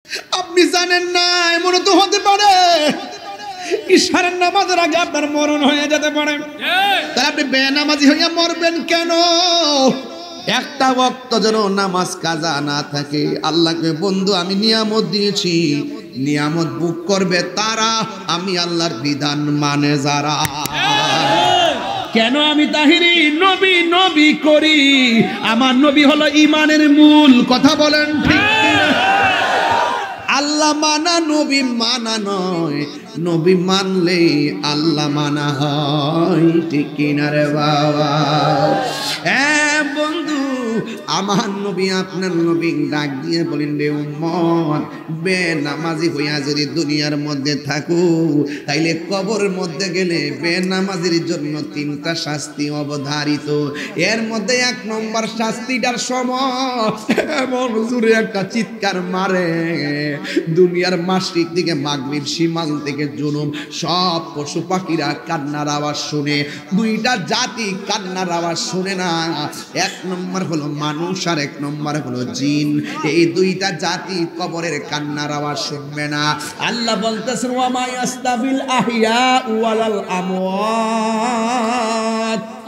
আপনি জানেন না এমন তো হতে পারে ইশারের নামাজের আগে আপনার মরণ হয়ে যেতে পারে। তাহলে আপনি বেনামাজি হইয়া মরবেন কেন? একটা ওয়াক্ত যেন নামাজ কাজা না থাকে। আল্লাহকে বন্ধু আমি নিয়ামত দিয়েছি, নিয়ামত বুক করবে তারা, আমি আল্লাহর বিধান মানে যারা। কেন আমি তাহিরি নবী নবী করি? আমার নবী হলো ইমানের মূল। কথা বলেন ঠিক কিনা? আল্লাহ মানা নবী মানা নয়, নবী মানলে আল্লাহ মানা হয়। ঠিক কিনা রে বাবা? বন্ধু আমার নবী আপনার নবী ডাক দিয়ে বলেন রে উম্মত, বেনামাজি হইয়া যদি দুনিয়ার মধ্যে থাকো তাইলে কবরের মধ্যে গেলে বেনামাজির জন্য 3টা শাস্তি অবধারিত। এর মধ্যে 1 নম্বর শাস্তিটার সময় এমন জোরে একটা চিৎকার মারে, দুনিয়ার মাসরিক থেকে মাগরিব, শিমাল থেকে জুনুব সব পশু পাখিরা কান্নার আওয়াজ শুনে। 2টা জাতি কান্নার আওয়াজ শুনে না, 1 নম্বর হলো মানুষ আর 1 নম্বর হলো জিন। এই 2টা জাতি কবরের কান্নার আওয়াজ শুনবে না। আল্লাহ বলতেছেন ওয়া মা ইয়াস্তাবিল আহইয়া ওয়ালাল আমওয়াত।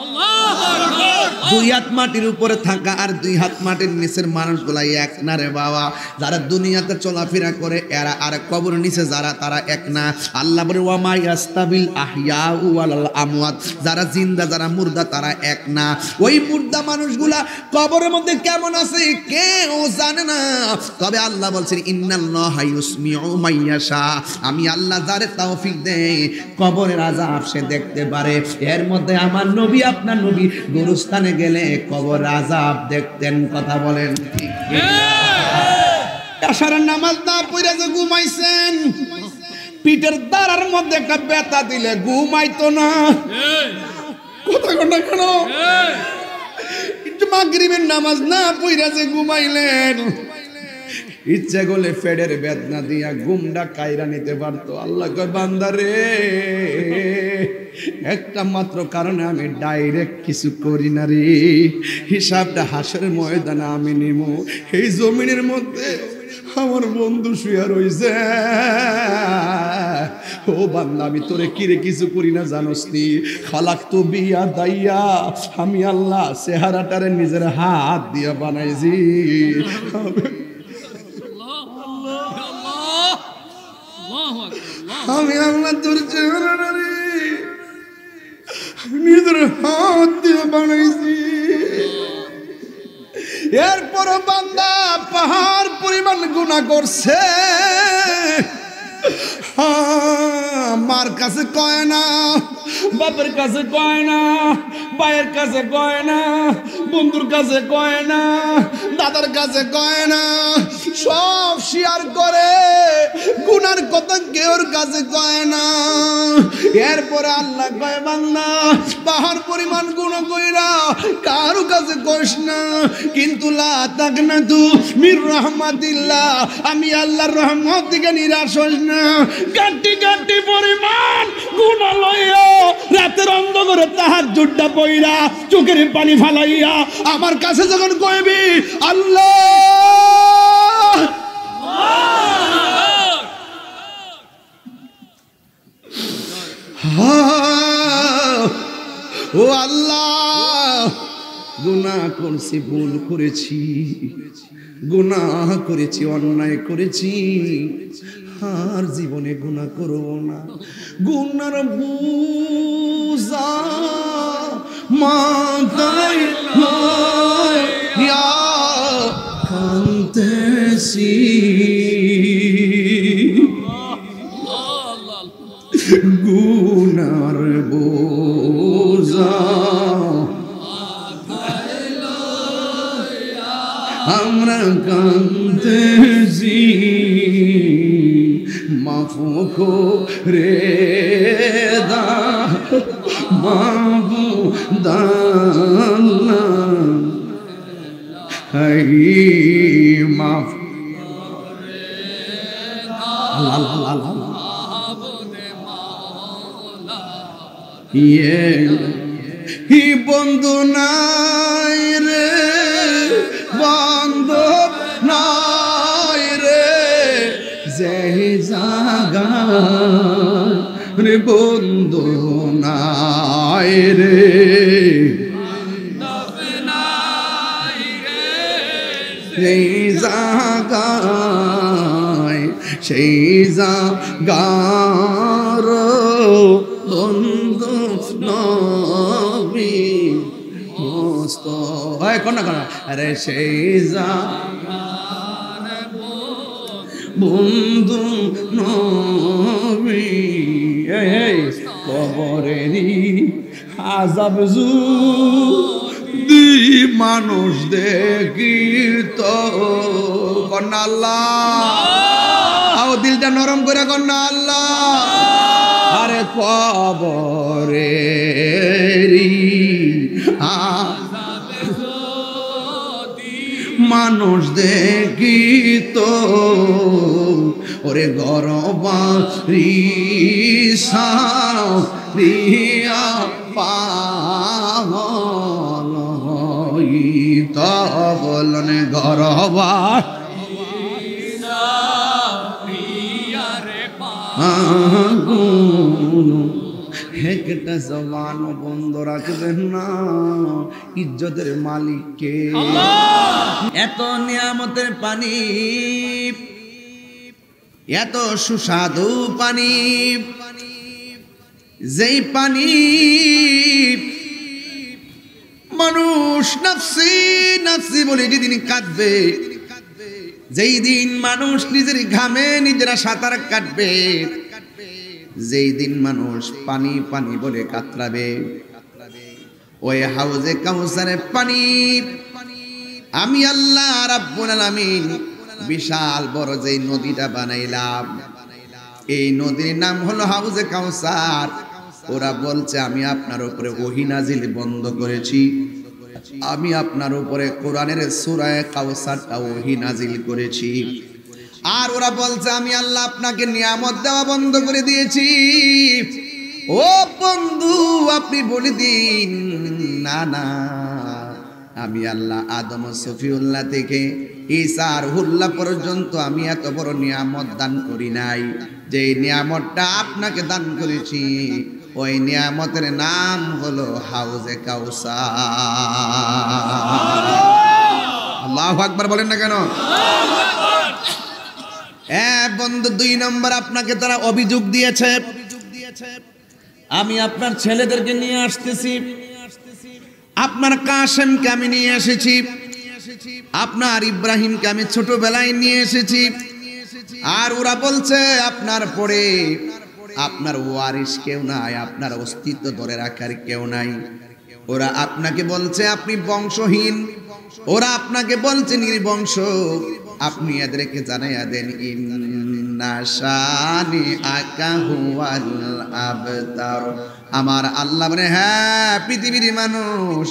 আল্লাহু আকবার। 2 হাত মাটির উপরে থাকা আর 2 হাত মাটির নিচের মানুষগুলা এক না রে বাবা। যারা দুনিয়াতে চলাফেরা করে এরা আর কবর নিচে যারা তারা এক না। আল্লাহ বলে ওয়া মা ইয়াস্তাবিল আহইয়া ওয়ালাল আমওয়াত, যারা জিন্দা যারা মুর্দা তারা এক না। ওই মুর্দা মানুষগুলা কবরের মধ্যে কেমন আছে কেউ জানে না, তবে আল্লাহ বলছেন ইন্নাল্লাহা ইউসমিউ মাইয়াশা, আমি আল্লাহ যারে তৌফিক দেই কবরের আযাব সে দেখতে পারে। এর মধ্যে আমার নবী আপনার নবী গোরস্থানে গেলে কবর আযাব দেখতেন। কথা বলেন ঠিক কিনা? আশারের নামাজ না পড়ে যে ঘুমাইছেন, পিঠের দাঁড়ার মধ্যে একটা ব্যথা দিলে ঘুমাইতো না। কথা কথা কেন? মাগরিবের নামাজ না পড়ে যে ঘুমাইলেন, ইচ্ছা করলে ফেডের বেদনা দিয়া ঘুমটা কায়রা নিতে পারতো। আল্লাহ কয় বান্দা রে, একটা মাত্র কারণে আমি ডাইরেক্ট কিছু করি না রে, হিসাবটা হাসরের ময়দানে আমি নিব। এই জমিনের মধ্যে আমার বন্ধু শুয়ে রইছে, ও বান্দা আমি তোরে কিরে কিছু করি না জানোস নি? খালাক তো বিয়া দাইয়া, আমি আল্লাহ চেহারাটারে নিজের হাত দিয়া বানাইছি। আমি আল্লাহ তোর চেহারাটারে নিজের হাত দিয়ে বানাইছি। এরপর বান্দা পাহাড় পরিমাণ গুনাহ করছে, মার কাছে কয় না, বাপের কাছে কয় না, ভাইয়ের কাছে কয় না, বন্ধুর কাছে কয় না, দাদার কাছে কয় না, সব শেয়ার করে, গুনার কথা কেউর কাছে কয় না। এরপরে আল্লাহ কয় বান্দা পাহাড় পরিমাণ গুনাহ কইরা কারো কাছে কইস না, কিন্তু লা তাকনাতু মির রাহমাতিল্লাহ, আমি আল্লাহর রহমত থেকে নিরাশ হইস না। গাটি গাটি পরিমাণ গুনাহ লইয়া রাতের অন্ধকারে তাহাজ্জুদটা পইরা চোখের পানি ফালাইয়া আমার কাছে যখন কইবি আল্লাহ ও আল্লাহ, গুনাহ করছি, ভুল করেছি, গুনাহ করেছি, অন্যায় করেছি, আর জীবনে গুনাহ করব না। গুনার বুঝা মাথায় লইয়া কাঁদতেছি, গুনার বোঝা আমরা কাঁদতেছি, মাফ করে দাও মাবুদাল্লাহ, মাফ হি বন্ধু নাই রে, বন্ধু নাই রে, যেই জাগা রে বন্ধু নাই রে, সেই জাগায় সেই জাগার বন্ধু নবী মস্ত হয় কোনা কোনা আরে সেই জাগার বন্ধু নবী কবরেরই আযাব যদি মানুষ দেখিত কন্যা আল্লাহ দিলটা নরম করে কন্যা আল্লাহ আরে কবরেরই মানুষ দেখিত ওরে গরবারি সারিয়া পাগল হইত বলন গরবা একটা জবান বন্ধ রাখবেন না, ইজ্জতের মালিককে। এত নিয়ামতের পানি, এত সুস্বাদু পানি, যেই পানি মানুষ নাফসি নাফসি বলে যেদিন কাঁদবে, যেই দিন মানুষ নিজের ঘামে নিজেরা সাঁতার কাটবে, যেই দিন মানুষ পানি পানি বলে কাতরাবে, ওই হাউজে কাউসারের পানি আমি আল্লাহ রাব্বুল আলামিন বিশাল বড় যেই নদীটা বানাইলাম, এই নদীর নাম হলো হাউজে কাউসার। ওরা বলছে আমি আপনার উপরে ওহী নাজিল বন্ধ করেছি, আমি আপনার উপরে কোরআনের সূরা কাউসারটা ওহী নাজিল করেছি। আর ওরা বলছে আমি আল্লাহ আপনাকে নিয়ামত দেওয়া বন্ধ করে দিয়েছি। ও বন্ধু আপনি বলে দিন, না না আমি আল্লাহ আদম সফিউল্লাহ থেকে ঈসা আর হুল্লাহ পর্যন্ত আমি এত বড় নিয়ামত দান করি নাই। যে নিয়ামতটা আপনাকে দান করেছি ওই নিয়ামতের নাম হলো হাউজে কাউসার। আল্লাহু আকবার বলেন না কেন? বন্ধু, 2 নম্বর আপনাকে তারা অভিযোগ দিয়েছে, আমি আপনার ছেলেদেরকে নিয়ে আসতেছি, আপনার কাসেমকে আমি নিয়ে এসেছি, আপনার ইব্রাহিমকে আমি ছোটবেলায় নিয়ে এসেছি। আর ওরা বলছে আপনার পরে আপনার ওয়ারিস কেউ নাই, আপনার অস্তিত্ব ধরে রাখার কেউ নাই। ওরা আপনাকে বলছে আপনি বংশহীন, ওরা আপনাকে বলছে নির্বংশ। আপনি এদেরকে জানাইয়া দেন ইন্না শানি আকা হুয়াল আবতার। আমার আল্লাহ বলে হ্যাঁ পৃথিবীর মানুষ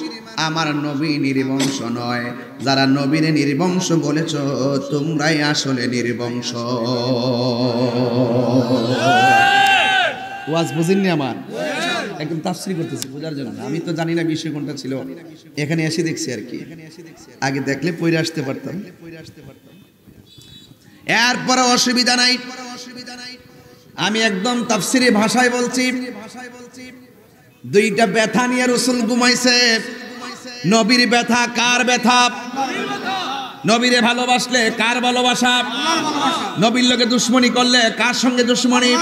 আমার নবী নির্বংশ নয়, যারা নবীর নির্বংশ বলেছ তোমরাই আসলে নির্বংশ। ওয়াজ বুঝিননি আমার, একদম তাফসীর করতেছি বোঝার জন্য। আমি তো জানি না বিষয় কোনটা ছিল, এখানে এসে দেখছি আর কি, আগে দেখলে পড়ে আসতে পারতাম। এরপরে অসুবিধা নাই, আমি একদম তাফসীরি ভাষায় বলছি। 2টা ব্যথা নিয়ে রাসূল ঘুমাইছে। নবীর ব্যথা কার ব্যথা? নবীরে ভালোবাসলে কার ভালোবাসা? নবীর লোকে দুশ্মনী করলে কার সঙ্গে দুশ্মনী?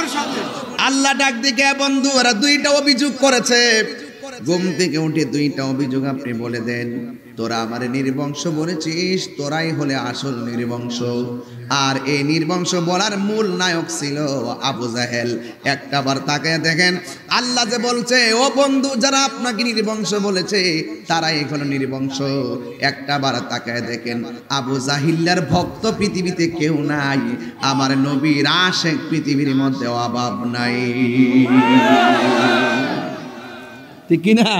আল্লাহ ডাক দিকে বন্ধু ওরা 2টা অভিযোগ করেছে। ঘুম থেকে উঠে 2টা অভিযোগ আপনি বলে দেন। তোরা আমারে নির্বংশ বলেছিস, তোরাই হলে আসল নির্বংশ। আর এই নির্বংশ বলার মূল নায়ক ছিল আবু জাহেল। একটাবার তাকায় দেখেন আল্লাহ যে বলছে ও বন্ধু যারা আপনাকে নির্বংশ বলেছে তারাই এখন নির্বংশ। একটাবার তাকায় দেখেন আবু জাহিল্লার ভক্ত পৃথিবীতে কেউ নাই, আমার নবীর আশিক পৃথিবীর মধ্যে অভাব নাই, ঠিক কিনা?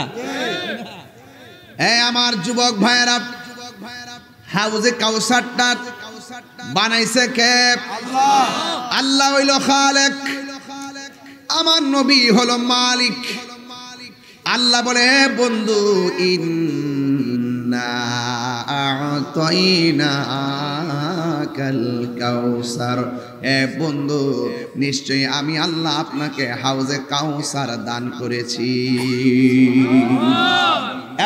আমার যুবক ভাইয়েরা, হাউজে কাউসারটা বানাইছে কে? আল্লাহ হইল খালেক, আমার নবী হলো মালিক। আল্লাহ বলে বন্ধু ইন্না আ'তাইনাকা আ'তানাকাল কাউসার। এ বন্ধু, নিশ্চয়ই আমি আল্লাহ আপনাকে হাউজে কাউসার দান করেছি।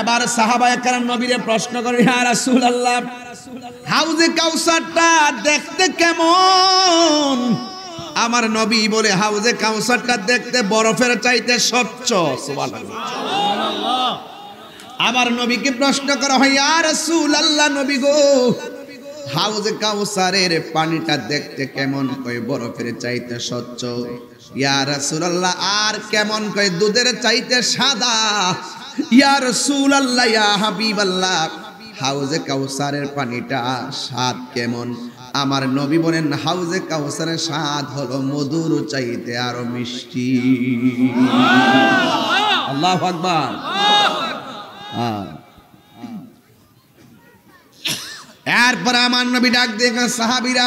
এবার সাহাবায়ে কেরাম নবীরে প্রশ্ন করে, ইয়া রাসূলুল্লাহ, হাউজে কাউসারটা দেখতে কেমন? আমার নবী বলে, হাউজে কাউসারটা দেখতে বরফের চাইতে স্বচ্ছ। সুবহানাল্লাহ। আবার নবীকে প্রশ্ন করা হয়, ইয়া রাসূলুল্লাহ, নবী গো, হাউজে কাউসারের পানিটা দেখতে কেমন? কয় বরফের চাইতে স্বচ্ছ। ইয়া রাসূলুল্লাহ, আর কেমন? কয় দুধের চাইতে সাদা। ইয়া রাসূলুল্লাহ, ইয়া হাবিবাল্লাহ, হাউজে কাউসারের পানিটা স্বাদ কেমন? আমার নবী বলেন, হাউজে কাউসারের স্বাদ হলো মধুর চাইতে আরো মিষ্টি। আল্লাহু আকবার। এরপর আমার নবী ডাক দিয়ে সাহাবীরা,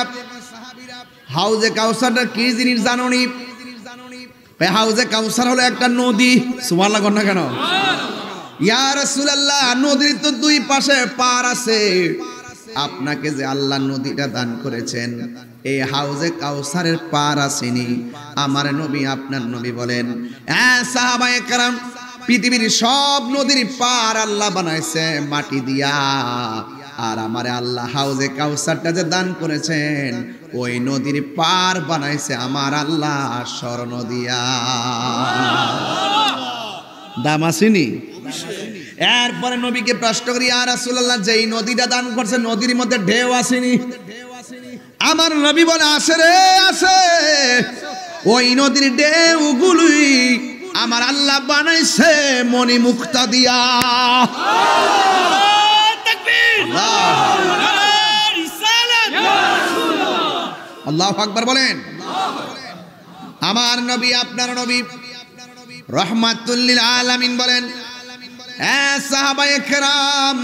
হাউজে কাউসারটা কি জিনিস জানোনি? হাউজে কাউসার হলো একটা নদী। সুবহানাল্লাহ না কেন? ইয়া রাসূলুল্লাহ, নদীর তো দুই পাশে পার আছে। আপনাকে যে আল্লাহ নদীটা দান করেছেন, এই হাউজে কাউসারের পার আসেনি। আমার নবী, আপনার নবী বলেন, হ্যাঁ সাহাবায়ে কেরাম, পৃথিবীর সব নদীর পার আল্লাহ বানাইছে মাটি দিয়া, আর আমারে আল্লাহ হাউজে কাউসারটা যে দান করেছেন, ওই নদীর পার বানাইছে আমার আল্লাহ স্বর্ণ দিয়া। দাম আসেনি? এরপরে নবীকে প্রশ্ন করি, ইয়া রাসূলুল্লাহ, যেই নদীটা দান করছে, নদীর মধ্যে ঢেউ আসেনি? আমার নবী বলে, আসে রে, আসে। ওই নদীর ঢেউগুলি আমার আল্লাহ বানাইছে মণি মুক্তা দিয়া। আল্লাহু আকবার বলেন। আমার নবী, আপনার নবী রাহমাতুল লিল আলামিন বলেন, হ্যাঁ সাহাবায়ে কেরাম,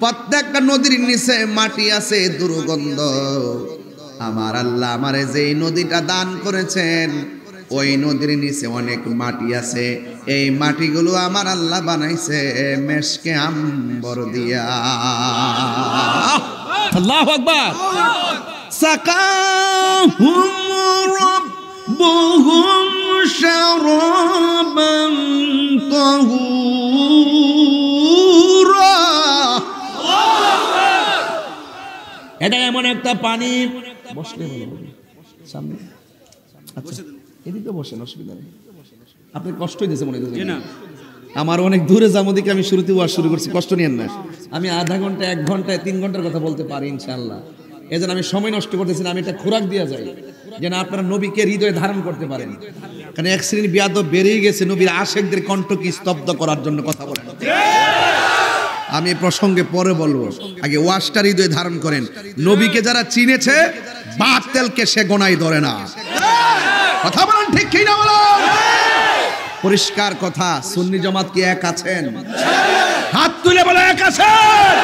প্রত্যেকটা নদীর নিচে মাটি আছে দুর্গন্ধ। আমার আল্লাহ আমারে যেই নদীটা দান করেছেন, ওই নদীর নিচে অনেক মাটি আছে। এই মাটিগুলো আমার আল্লাহ বানাইছে মেশকে আম্বর দিয়া। আল্লাহু আকবার। সাকাহুম রাব্বুহুম শারাবান তাহুরা। এটা এমন একটা পানি, বসলে ভালো সামনে, আচ্ছা এদিকে বসেন, অসুবিধা নেই। আপনি কষ্ট হইতেছে মনে হচ্ছে না? আমার অনেক দূরে যাবো দিকে আমি শুরুতে ওয়াজ শুরু করছি, কষ্ট নিয়েন না। আমি আধা ঘন্টা, 1 ঘন্টায় 3 ঘন্টার কথা বলতে পারি ইনশাআল্লাহ। এজন্য আমি সময় নষ্ট করতেছি না। আমি এটা খোরাক দেওয়া যায় যেন আপনারা নবীকে হৃদয়ে ধারণ করতে পারেন। কারণ এক শ্রেণী বিয়াদব বেরিয়ে গেছে নবীর আশেকদের কণ্ঠকে স্তব্ধ করার জন্য কথা বলেন। আমি এই প্রসঙ্গে পরে বলবো, আগে ওয়াজটা হৃদয়ে ধারণ করেন। নবীকে যারা চিনেছে, বাতিলকে সে গোনায় ধরে না। কথা বলেন ঠিক কি না বলেন? পরিষ্কার কথা। সুন্নি জামাত কি এক আছেন? হাত তুলে বলে এক আছেন।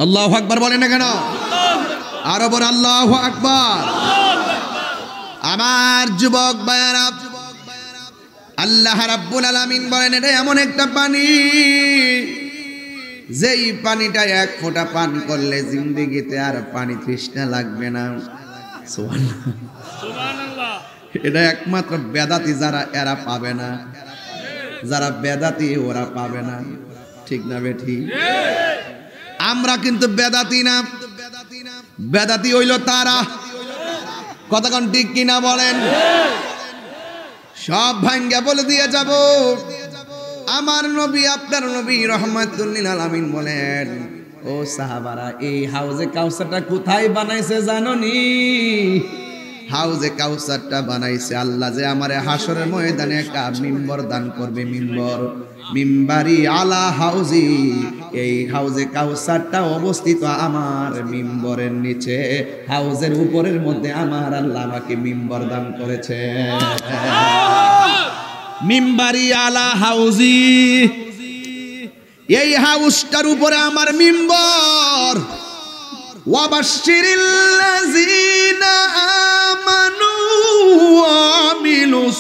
আল্লাহু আকবার বলেন না কেন? আরো বড় আল্লাহু আকবার। আমার যুবক ভাইয়েরা, আল্লাহ রাব্বুল আলামিন বলেন, এটা এমন একটা পানি, যেই পানিটা 1 ফোঁটা পান করলে জিন্দেগিতে আর পানি তৃষ্ণা লাগবে না। সুবহানাল্লাহ। এটা একমাত্র বেদাতি যারা, এরা পাবে না। যারা বেদাতি ওরা পাবে না। ঠিক না বেঠি? আমরা কিন্তু বেদাতি না। বেদাতি হইল তারা। কতক্ষণ ঠিক কিনা বলেন? সব ভাঙ্গা বলে দিয়ে যাব। আমার নবী, আপনার নবী রাহমাতুল লিল আলামিন বলেন, ও সাহাবারা, এই হাউজে কাউসারটা কোথায় বানাইছে জানোনি? হাউজে কাউসারটা বানাইছে আল্লাহ যে আমারে হাসরের ময়দানে একটা মিম্বর দান করবে। মিম্বর, মিম্বারি আলা হাউজি। এই হাউজে কাউসারটা অবস্থিত আমার মিম্বরের নিচে। হাউজের উপরের মধ্যে আমার আল্লাহ আমাকে মিম্বর দান করেছে। মিম্বারি আলা হাউজি, এই হাউসটার উপরে আমার মিম্বর। ওয়াবাশশিরিল লাযিনা আমানু ওয়া আমিলুস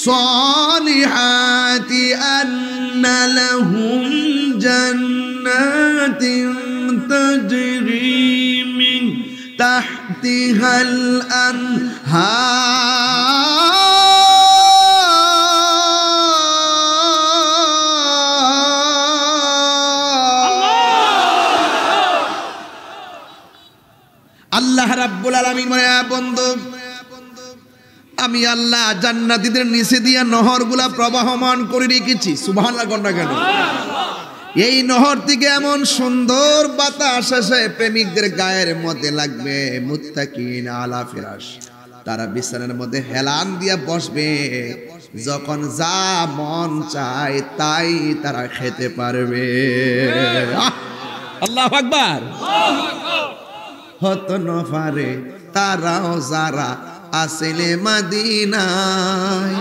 সালিহাতি আন্না লাহুম জান্নাতিন তাজরি মিন তাহতিহাল আনহার। আল্লাহ রাব্বুল আলামিন বলে, বন্ধু আমি আল্লাহ জান্নাতীদের নিচে দিয়া নহরগুলা প্রবাহমান করে রেখেছি। সুবহানাল্লাহ কন্যা কেন? এই নহর থেকে এমন সুন্দর বাতাস আসে, প্রেমিকদের গায়ের মধ্যে লাগবে। মুত্তাকিন আলা ফিরাশ, তারা বিছানার মধ্যে হেলান দিয়া বসবে, যখন যা মন চায় তাই তারা খেতে পারবে। আল্লাহু আকবার। হত নফারে তারাও যারা আসলে মদিনায়,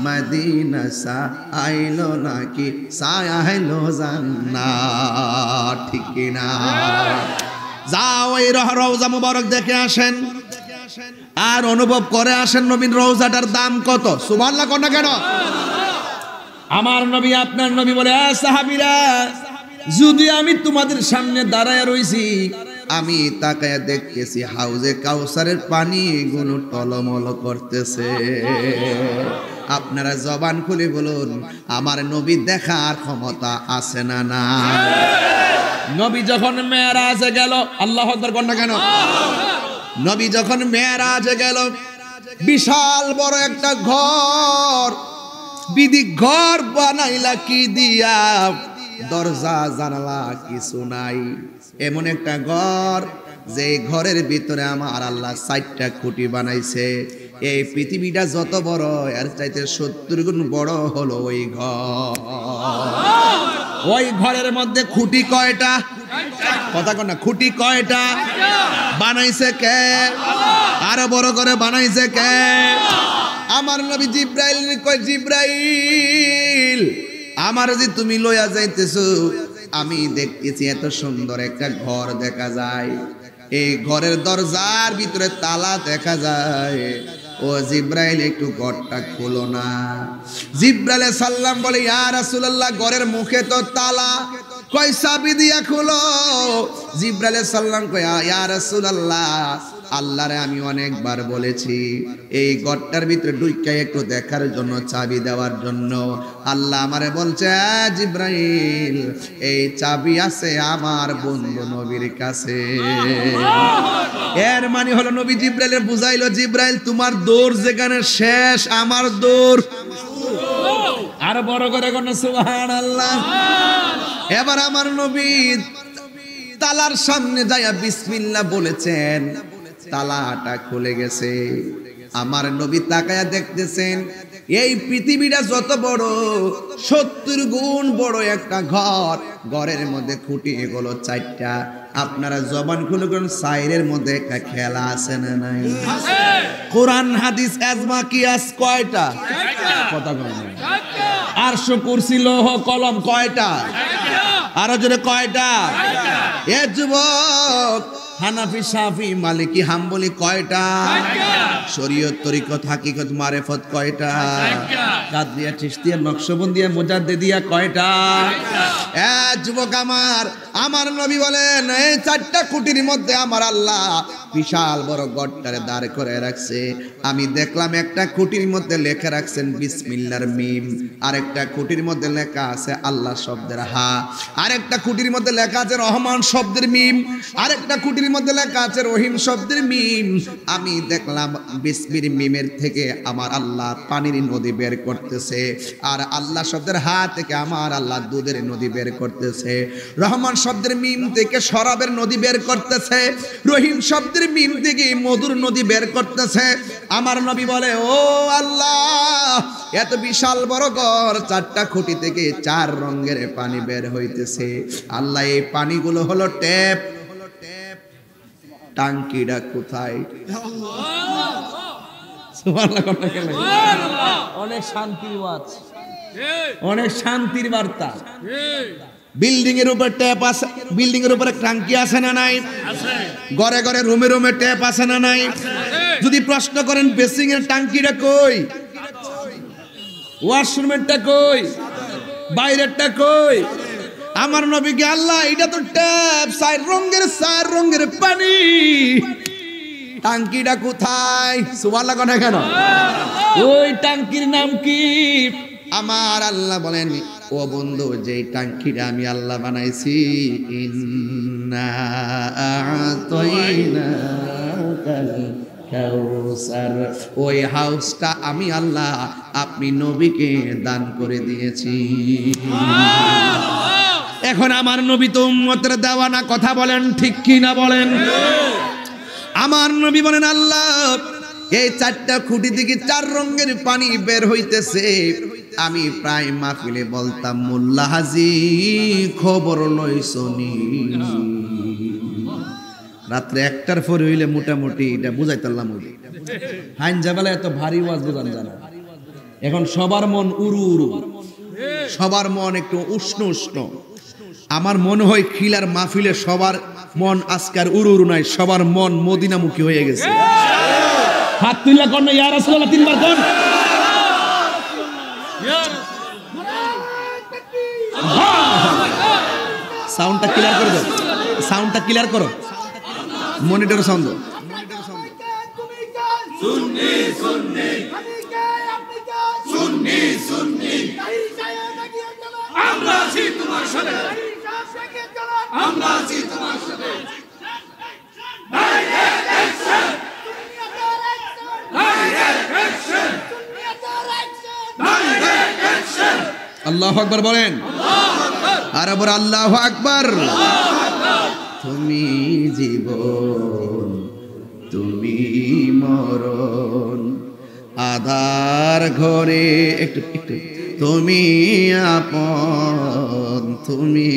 মদিনা সা আইলো নাকি সায়াইলো জান্নাত, ঠিক কিনা? যাও এই রওজা মুবারক দেখে আসেন আর অনুভব করে আসেন নবীর রওজাটার দাম কত। সুবহানাল্লাহ কোন কেন? আমার নবী আপনার নবী বলে, সাহাবীরা যদি আমি তোমাদের সামনে দাঁড়ায় রইছি, আমি তাকায় দেখতেছি হাউজে কাউসারের পানি গুলো টলমল করতেছে। আপনারা জবান খুলে বলুন, আমার নবী দেখার ক্ষমতা আছে না না? নবী যখন মেরাজে গেল, আল্লাহু আকবার কন্যা কেন? নবী যখন মেরাজে গেল, বিশাল বড় একটা ঘর, বিধি ঘর বানাইলা কি দিয়া, দরজা জানালা কিছু নাই, এমন একটা ঘর যে ঘরের ভিতরে আমার আল্লাহ 4টা খুঁটি বানাইছে। এই পৃথিবীটা যত বড়, এর চাইতে 70 গুণ বড় হলো ওই ঘর। ওই ঘরের মধ্যে খুঁটি কয়টা? কথা কন না, খুঁটি কয়টা? বানাইছে কে? আরো বড় করে বানাইছে কে? আমার নবী জিব্রাইল কয়, জিব্রাইল আমার যে তুমি লইয়া যাইতেছো, আমি দেখতেছি এত সুন্দর একটা ঘর দেখা যায়, এই ঘরের দরজার ভিতরে তালা দেখা যায়। ও জিব্রাইল একটু ঘরটা খুলো না। জিব্রাইল সাল্লাম বলে, ইয়া রাসূলুল্লাহ ঘরের মুখে তো তালা, কয় চাবি দিয়া খুলো। জিব্রাইল সাল্লাম কয়, ইয়া রাসূলুল্লাহ আল্লাহরে আমি অনেকবার বলেছি এই ঘরটার ভিতরে ঢুইকা একটু দেখার জন্য, চাবি দেওয়ার জন্য। আল্লাহ আমারে বলছে, জিব্রাইল এই চাবি আছে আমার বন্ধু নবীর কাছে। এর মানে হলো নবী জিব্রাইলের বুঝাইলো, জিব্রাইল তোমার দৌড় যেখানে শেষ, আমার দৌড়। আর বড় করে কোন সুবহানাল্লাহ। এবার আমার নবী তালার সামনে যাইয়া বিসমিল্লাহ বলেছেন, তালাটা খুলে গেছে। আমার নবী তাকায়া দেখতেছেন এই পৃথিবীটা যত বড়, 70 গুণ বড় একটা ঘর, ঘরের মধ্যে খুঁটি এগুলো 4টা। আপনারা জবান খুলে কোন সাইরের মধ্যে একটা খেলা আছে না নাই? কোরআন হাদিস এজমা কিয়াস কয়টা? কথা বলেন। আরশ কুরসি লৌহ কলম কয়টা? আরো জোরে কয়টা? এ যুবক, হানাফি শাফি মালিকি হাম্বলি কয়টা? শরীয়ত তরিকত হাকিকত মারেফত কয়টা? কাদরিয়া চিশতিয়া নকশবন্দিয়া মুজাদ্দিদিয়া কয়টা? এ যুবক আমার নবী বলেন এই 4টা খুঁটির মধ্যে আমার আল্লাহ বিশাল বড় গড়টারে দাঁড় করে রাখছে। আমি দেখলাম একটা খুঁটির মধ্যে লেখা রাখছেন বিসমিল্লাহর মিম, আরেকটা খুঁটির মধ্যে লেখা আছে আল্লাহ শব্দের হা, আরেকটা খুঁটির মধ্যে লেখা আছে রহমান শব্দের মিম, আরেকটা খুঁটির মধ্যে লেখা আছে রহিম শব্দের মিম। আমি দেখলাম বিসমির মিমের থেকে আমার আল্লাহ পানির নদী বের করতেছে, আর আল্লাহ শব্দের হা থেকে আমার আল্লাহ দুধের নদী বের করতেছে, রহমান শব্দের মিম থেকে শরাবের নদী বের করতেছে, রহিম শব্দের মিম থেকে মধুর নদী বের করতেছে। আমার নবী বলে, ও আল্লাহ এত বিশাল বড় ঘর, 4টা খুঁটি থেকে 4 রঙের পানি বের হইতেছে। আল্লাহ এই পানিগুলো হলো ট্যাপ, টাঙ্কিটা কোথায়? অনেক শান্তির বার্তা, অনেক শান্তির বার্তা। বিল্ডিং এর উপর ট্যাপ আছে, বিল্ডিং এর উপরে ট্যাঙ্কি আছে না নাই? ঘরে ঘরে রুমে রুমে ট্যাপ আছে না নাই? যদি প্রশ্ন করেন বেসিং এর ট্যাঙ্কিটা কই, ওয়াশরুমেরটা কই, বাইরেরটা কই? আমার নবীকে আল্লাহ এটা তো ট্যাপ, চার রঙের পানি, ট্যাঙ্কিটা কোথায়? সুবহানাল্লাহ কোন কেন? ওই ট্যাঙ্কির নাম কি? আমার আল্লাহ বলেন ও বন্ধু, যেই ট্যাঙ্কিটা আমি আল্লাহ বানাইছি, ইন্না আ'তাইনাকাল কাউসার, ওই হাউসটা আমি আল্লাহ আপনি নবীকে দান করে দিয়েছি। এখন আমার নবী তো উম্মতের দেওয়ানা, কথা বলেন ঠিক কি না বলেন? আমার নবী বলেন আল্লাহ এই চারটা খুঁটি থেকে চার রঙের পানি বের হইতেছে। আমি প্রায় মাহফিলে বলতাম, মোল্লা হাজি খবর লইছনি, রাত্রে 1টার পরে হইলে মোটামুটি এটা বুঝাইতাম। হাইন জাবেলা এত ভারী ওয়াজ বুঝান জানা, এখন সবার মন উড়ু উড়ু, সবার মন একটু উষ্ণ উষ্ণ। আমার মনে হয় খিলার মাহফিলে সবার মন আজকার উড়ু উড়ু নাই, সবার মন মদিনামুখী হয়ে গেছে। হাত তুললা কোন ইয়া রাসূলুল্লাহ 3 বার কোন। সাউন্ডটা ক্লিয়ার করে দাও, সাউন্ডটা ক্লিয়ার করো, মনিটর সাউন্ড দাও। সুন্নি সুন্নি আমি কে আপনি কে? সুন্নি সুন্নি আমরা আছি তোমার সাথে, আমরা আছি তোমার সাথে। আল্লাহু আকবার বলেন, আর বড় আল্লাহু আকবার। তুমি জীবন তুমি মরণ, আধার ঘরে একটু তুমি আপন, তুমি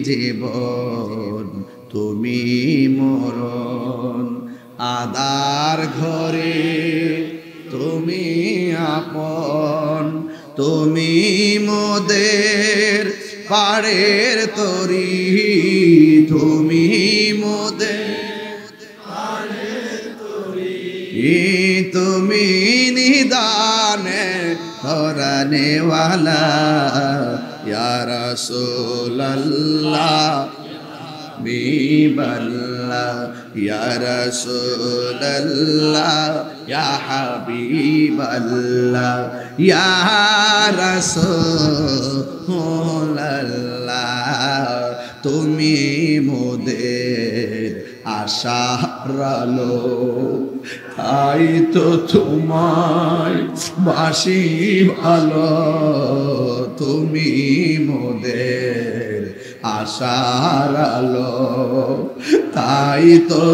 জীবন তুমি মরণ, আধার ঘরে তুমি আপন, তুমি মোদের পাড়ের তরি, তুমি মোদের পাড়ের তরি, তুমি নিদানে ধরানেওয়ালা, ইয়া রাসূলুল্লাহ হাবিবাল্লাহ, ইয়া রাসূলুল্লাহ ইয়া হাবিবাল্লাহ, ইয়া রাসূলুল্লাহ তুমি মোদের আশার আলো, তাই তো তোমায় বাসি ভালো, তুমি মোদের আশার আলো, তাই তো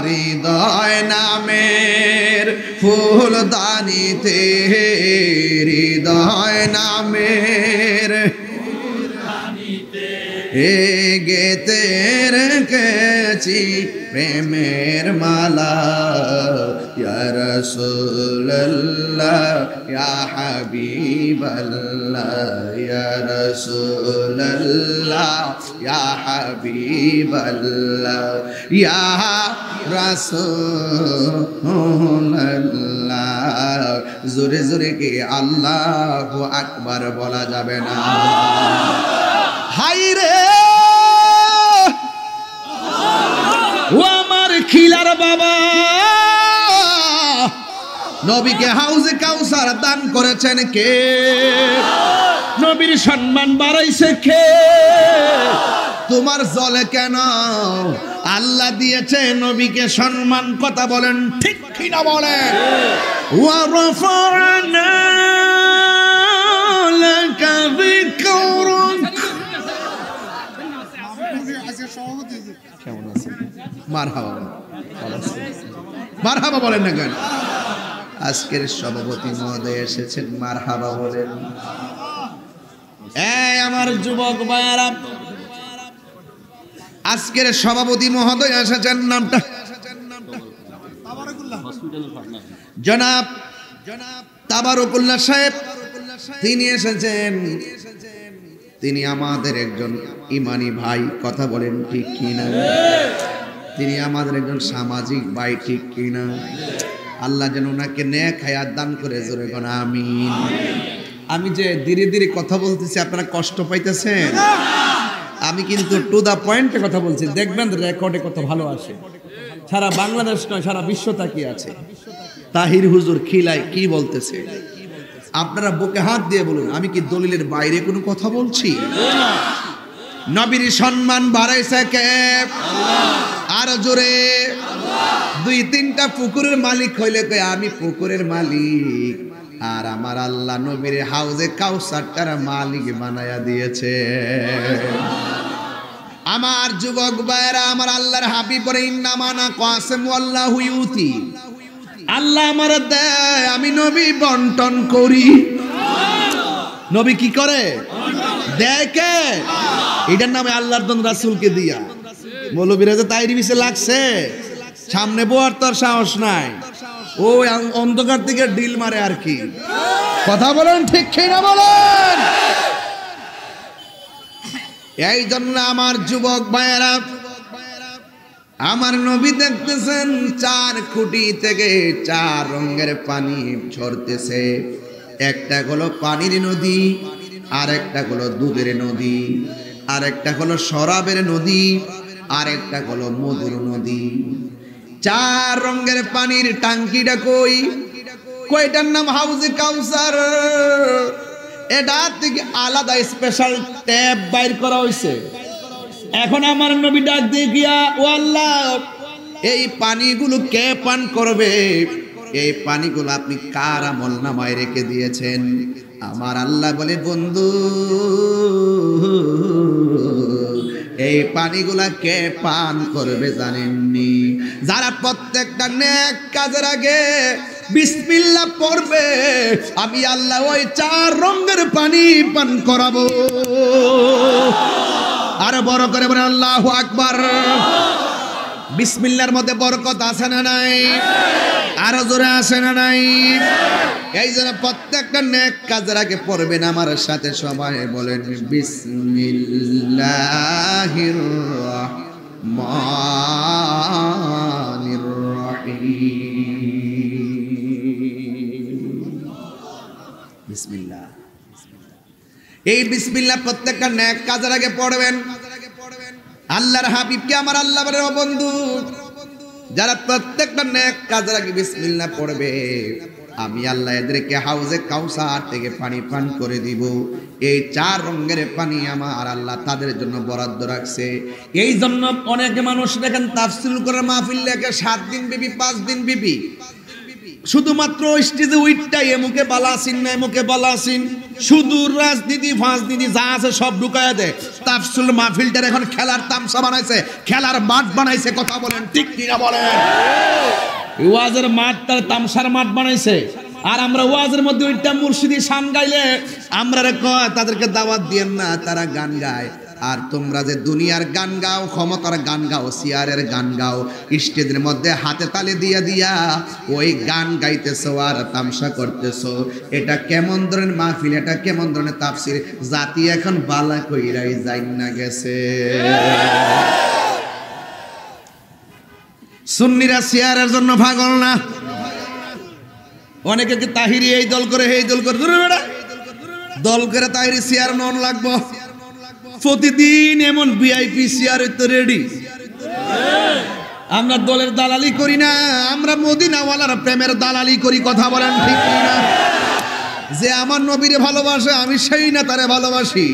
হৃদয় নামের ফুলদানিতে, হৃদয় নামের গেতে রেখেছি প্রেমের মালা, ইয়া রাসূলুল্লাহ ইয়া হাবিবাল্লাহ, ইয়া রাসূলুল্লাহ ইয়া হাবিবাল্লাহ, ইয়া রাসূলুল্লাহ। জোরে জোরে কি আল্লাহু আকবার বলা যাবে না? হাই রে ও আমার খিলার বাবা, নবীকে হাউজে কাউসার দান করেছেন কে? নবীর সম্মান বাড়াইছে কে? তোমার জলে কেন? আল্লাহ দিয়েছে নবীকে সম্মান, কথা বলেন ঠিক কি না বলেন? ওয়া রাফা'না লাকা যিকরাক। কেমন আছেন? মারহাবা, মারহাবা বলেন না কেন? আজকের সভাপতি মহোদয় এসেছেন, মারহাবা বলেন। এই আমার যুবক ভাইরা, আজকের সভাপতি মহোদয় এসেছেন, নামটা জনাব তাবারকুল্লাহ সাহেব। তিনি এসেছেন, তিনি আমাদের একজন ইমানি ভাই, কথা বলেন ঠিক কিনা? তিনি আমাদের একজন সামাজিক ভাই, ঠিক কিনা? আল্লাহ যেন ওনাকে নেক হায়াত দান করে, জোরে কোন আমিন। আমি যে ধীরে ধীরে কথা বলতেছি, আপনারা কষ্ট পাইতেছেন? আমি কিন্তু টু দা পয়েন্টে কথা বলছি, দেখবেন রেকর্ডে কত ভালো আসে। সারা বাংলাদেশ নয়, সারা বিশ্ব তাকিয়ে আছে তাহির হুজুর খিলায় কি বলতেছে। আপনারা বুকে হাত দিয়ে বলুন, আমি কি দলিলের বাইরে কোনো কথা বলছি? নবীর সম্মান বাড়াইছে কে? আর জোরে। দুই তিনটা পুকুরের মালিক হইলে কই আমি পুকুরের মালিক, আর আমার আল্লাহ নবীর হাউজে কাউসারটার মালিক বানায়া দিয়েছে। আমার যুবক ভাইরা, আমার আল্লাহর হাবিব বলে ইন্নামানা কাসিম আল্লাহু ইউতি, আল্লাহ আমার দেয়, আমি নবী বন্টন করি। নবী কি করে? দেয় কে? এটার নামে আল্লাহর দন রাসূলকে দিয়া। মৌলবীরা যে তাইরি মিশে লাগছে, সামনে বোয়ার তোর সাহস নাই, ও অন্ধকার থেকে ডিল মারে আর কি। কথা বলেন ঠিক কিনা বলেন? এই জন্য আমার যুবক ভাইয়েরা, আমার নবী দেখতেছেন 4 খুঁটি থেকে 4 রঙের পানি ঝরতেছে। একটা হলো পানির নদী, আর একটা হলো দুধের নদী, আর একটা হলো শরাবের নদী, আর একটা হলো মধুর নদী। 4 রঙের পানির টাঙ্কিটা কই? কয়টার নাম হাউজে কাউসার। এটা থেকে আলাদা স্পেশাল ট্যাপ বাইর করা হয়েছে। এখন আমার নবী ডাক দিয়ে গিয়া, ও আল্লাহ, এই পানিগুলো কে পান করবে? এই পানিগুলো আপনি কার আমল নামায় রেখে দিয়েছেন? আমার আল্লাহ বলে, বন্ধু, এই পানিগুলা কে পান করবে জানেননি? যারা প্রত্যেকটা নেক কাজের আগে বিসমিল্লাহ পড়বে, আমি আল্লাহ ওই 4 রঙের পানি পান করাবো। আর বড় করে বলে আল্লাহু আকবার। বিসমিল্লাহর মধ্যে বরকত আছে না নাই? আরো জোরে আছে না নাই? এই জন্য প্রত্যেকটা নেক কাজের আগে পড়বেন আমার সাথে, সবাই বলেন বিসমিল্লাহির রহমানির রহিম। বিসমিল্লাহ। এই বিসমিল্লাহ প্রত্যেকটা নেক কাজের আগে পড়বেন। আল্লাহর হাবিবকে আমার আল্লাহ বলে, ও বন্ধু, যারা প্রত্যেকটা নেক কাজের আগে বিসমিল্লাহ পড়বে, আমি আল্লাহ এদেরকে হাউজে কাউসার থেকে পানি পান করে দিব। এই 4 রঙের পানি আমার আল্লাহ তাদের জন্য বরাদ্দ রাখছে। এই জন্য অনেকে মানুষ দেখেন তাফসীর করে মাহফিল লেখে 7 দিন বিবি, 5 দিন বিবি, শুধুমাত্র স্টেজে উইটটাই এমুকে বালাসিন না এমুকে বালাসিন, শুধু রাজনীতি ফাজনীতি যা আছে সব ঢুকায়া দেয়। তাফসীর মাহফিলটার এখন খেলার তামসা বানাইছে, খেলার মাঠ বানাইছে। কথা বলেন ঠিক কিনা বলেন? ওয়াজের মাঠ তার তামসার মাঠ বানাইছে। আর আমরা ওয়াজের মধ্যে ওইটা মুর্শিদি শান গাইলে আমরা তাদেরকে দাওয়াত দিয়েন না, তারা গান গায়। আর তোমরা যে দুনিয়ার গান গাও, ক্ষমতার গান গাও, সিয়ারের গান গাও, স্টেজের মধ্যে হাতে তালে দিয়া দিয়া ওই গান গাইতেছো আর তামসা করতেছো, এটা কেমন ধরনের মাহফিল, এটা কেমন ধরনের তাফসীর? জাতি এখন বালা কইরাই যাইন না গেছে। সুন্নিরা সিয়ারের জন্য পাগল না। অনেকে কি তাহিরি এই দল করে এই দল করে, দূরে বেড়া দল করে তাহিরি সিয়ার নন লাগবো। প্রতিদিন এমন ভিআইপি সিয়ার তো রেডি। আমরা দলের দালালি করি না, আমরা মদিনাওয়ালার প্রেমের দালালি করি। কথা বলেন ঠিক না? যে আমার নবীরে ভালোবাসে আমি সেই না তারে ভালোবাসি,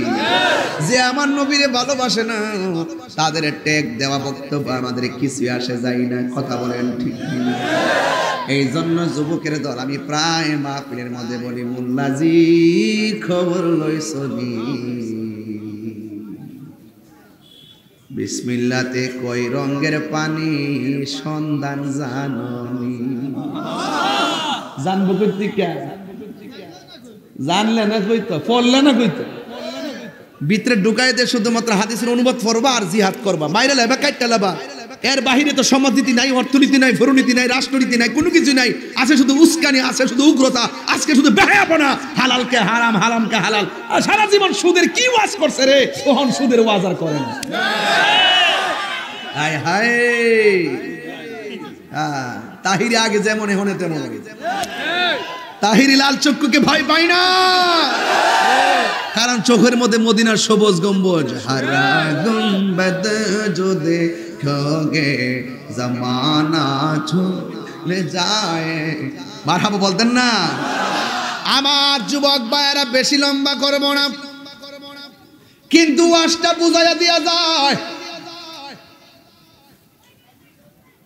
যে আমার নবীরে ভালোবাসে না তাদের ট্যাগ দেওয়া বক্তব্য আমাদের কিছু আসে যায় না। কথা বলেন ঠিক না? এই জন্য যুবকের দল আমি প্রায় মাহফিলের মধ্যে বলি, মুল্লাজি খবর লইছনি, বিসমিল্লাতে কয় রঙের পানি সন্ধান জাননি। জানবো কইতে, জানলে না কইতো, পড়লে না কইতো, ভিতরে ঢুকাই দে শুধুমাত্র হাদিসের অনুবাদ পড়বা আর জিহাদ করবা, মাইরে লেবা কাইটা লেবা, এর বাহিরে তো সমাজনীতি নাই, অর্থনীতি নাই, ফরনীতি নাই, রাষ্ট্রনীতি নাই, কোনো কিছু নাই। আছে শুধু উস্কানি, আছে শুধু উগ্রতা, আজকে শুধু বেহায়াপনা। হালালকে হারাম, হারামকে হালাল। আর সারা জীবন সুদের কি ওয়াজ করছে রে, তখন সুদের ওয়াজ আর করে না। হায় হায়, তাহিরি আগে যেমন এখন তেমন। তাহিরি লাল চক্ষুকে ভয় পাই না, কারণ চোখের মধ্যে মদিনার সবুজ গম্বুজ। হারা গুম্বদ जो देखोगे जमाना छूले जाए। মারহাবা বলতেন না? আমার যুবক ভাইয়েরা, বেশি লম্বা করব না, কিন্তু ওয়াজটা বুঝাইয়া দিয়া যায়।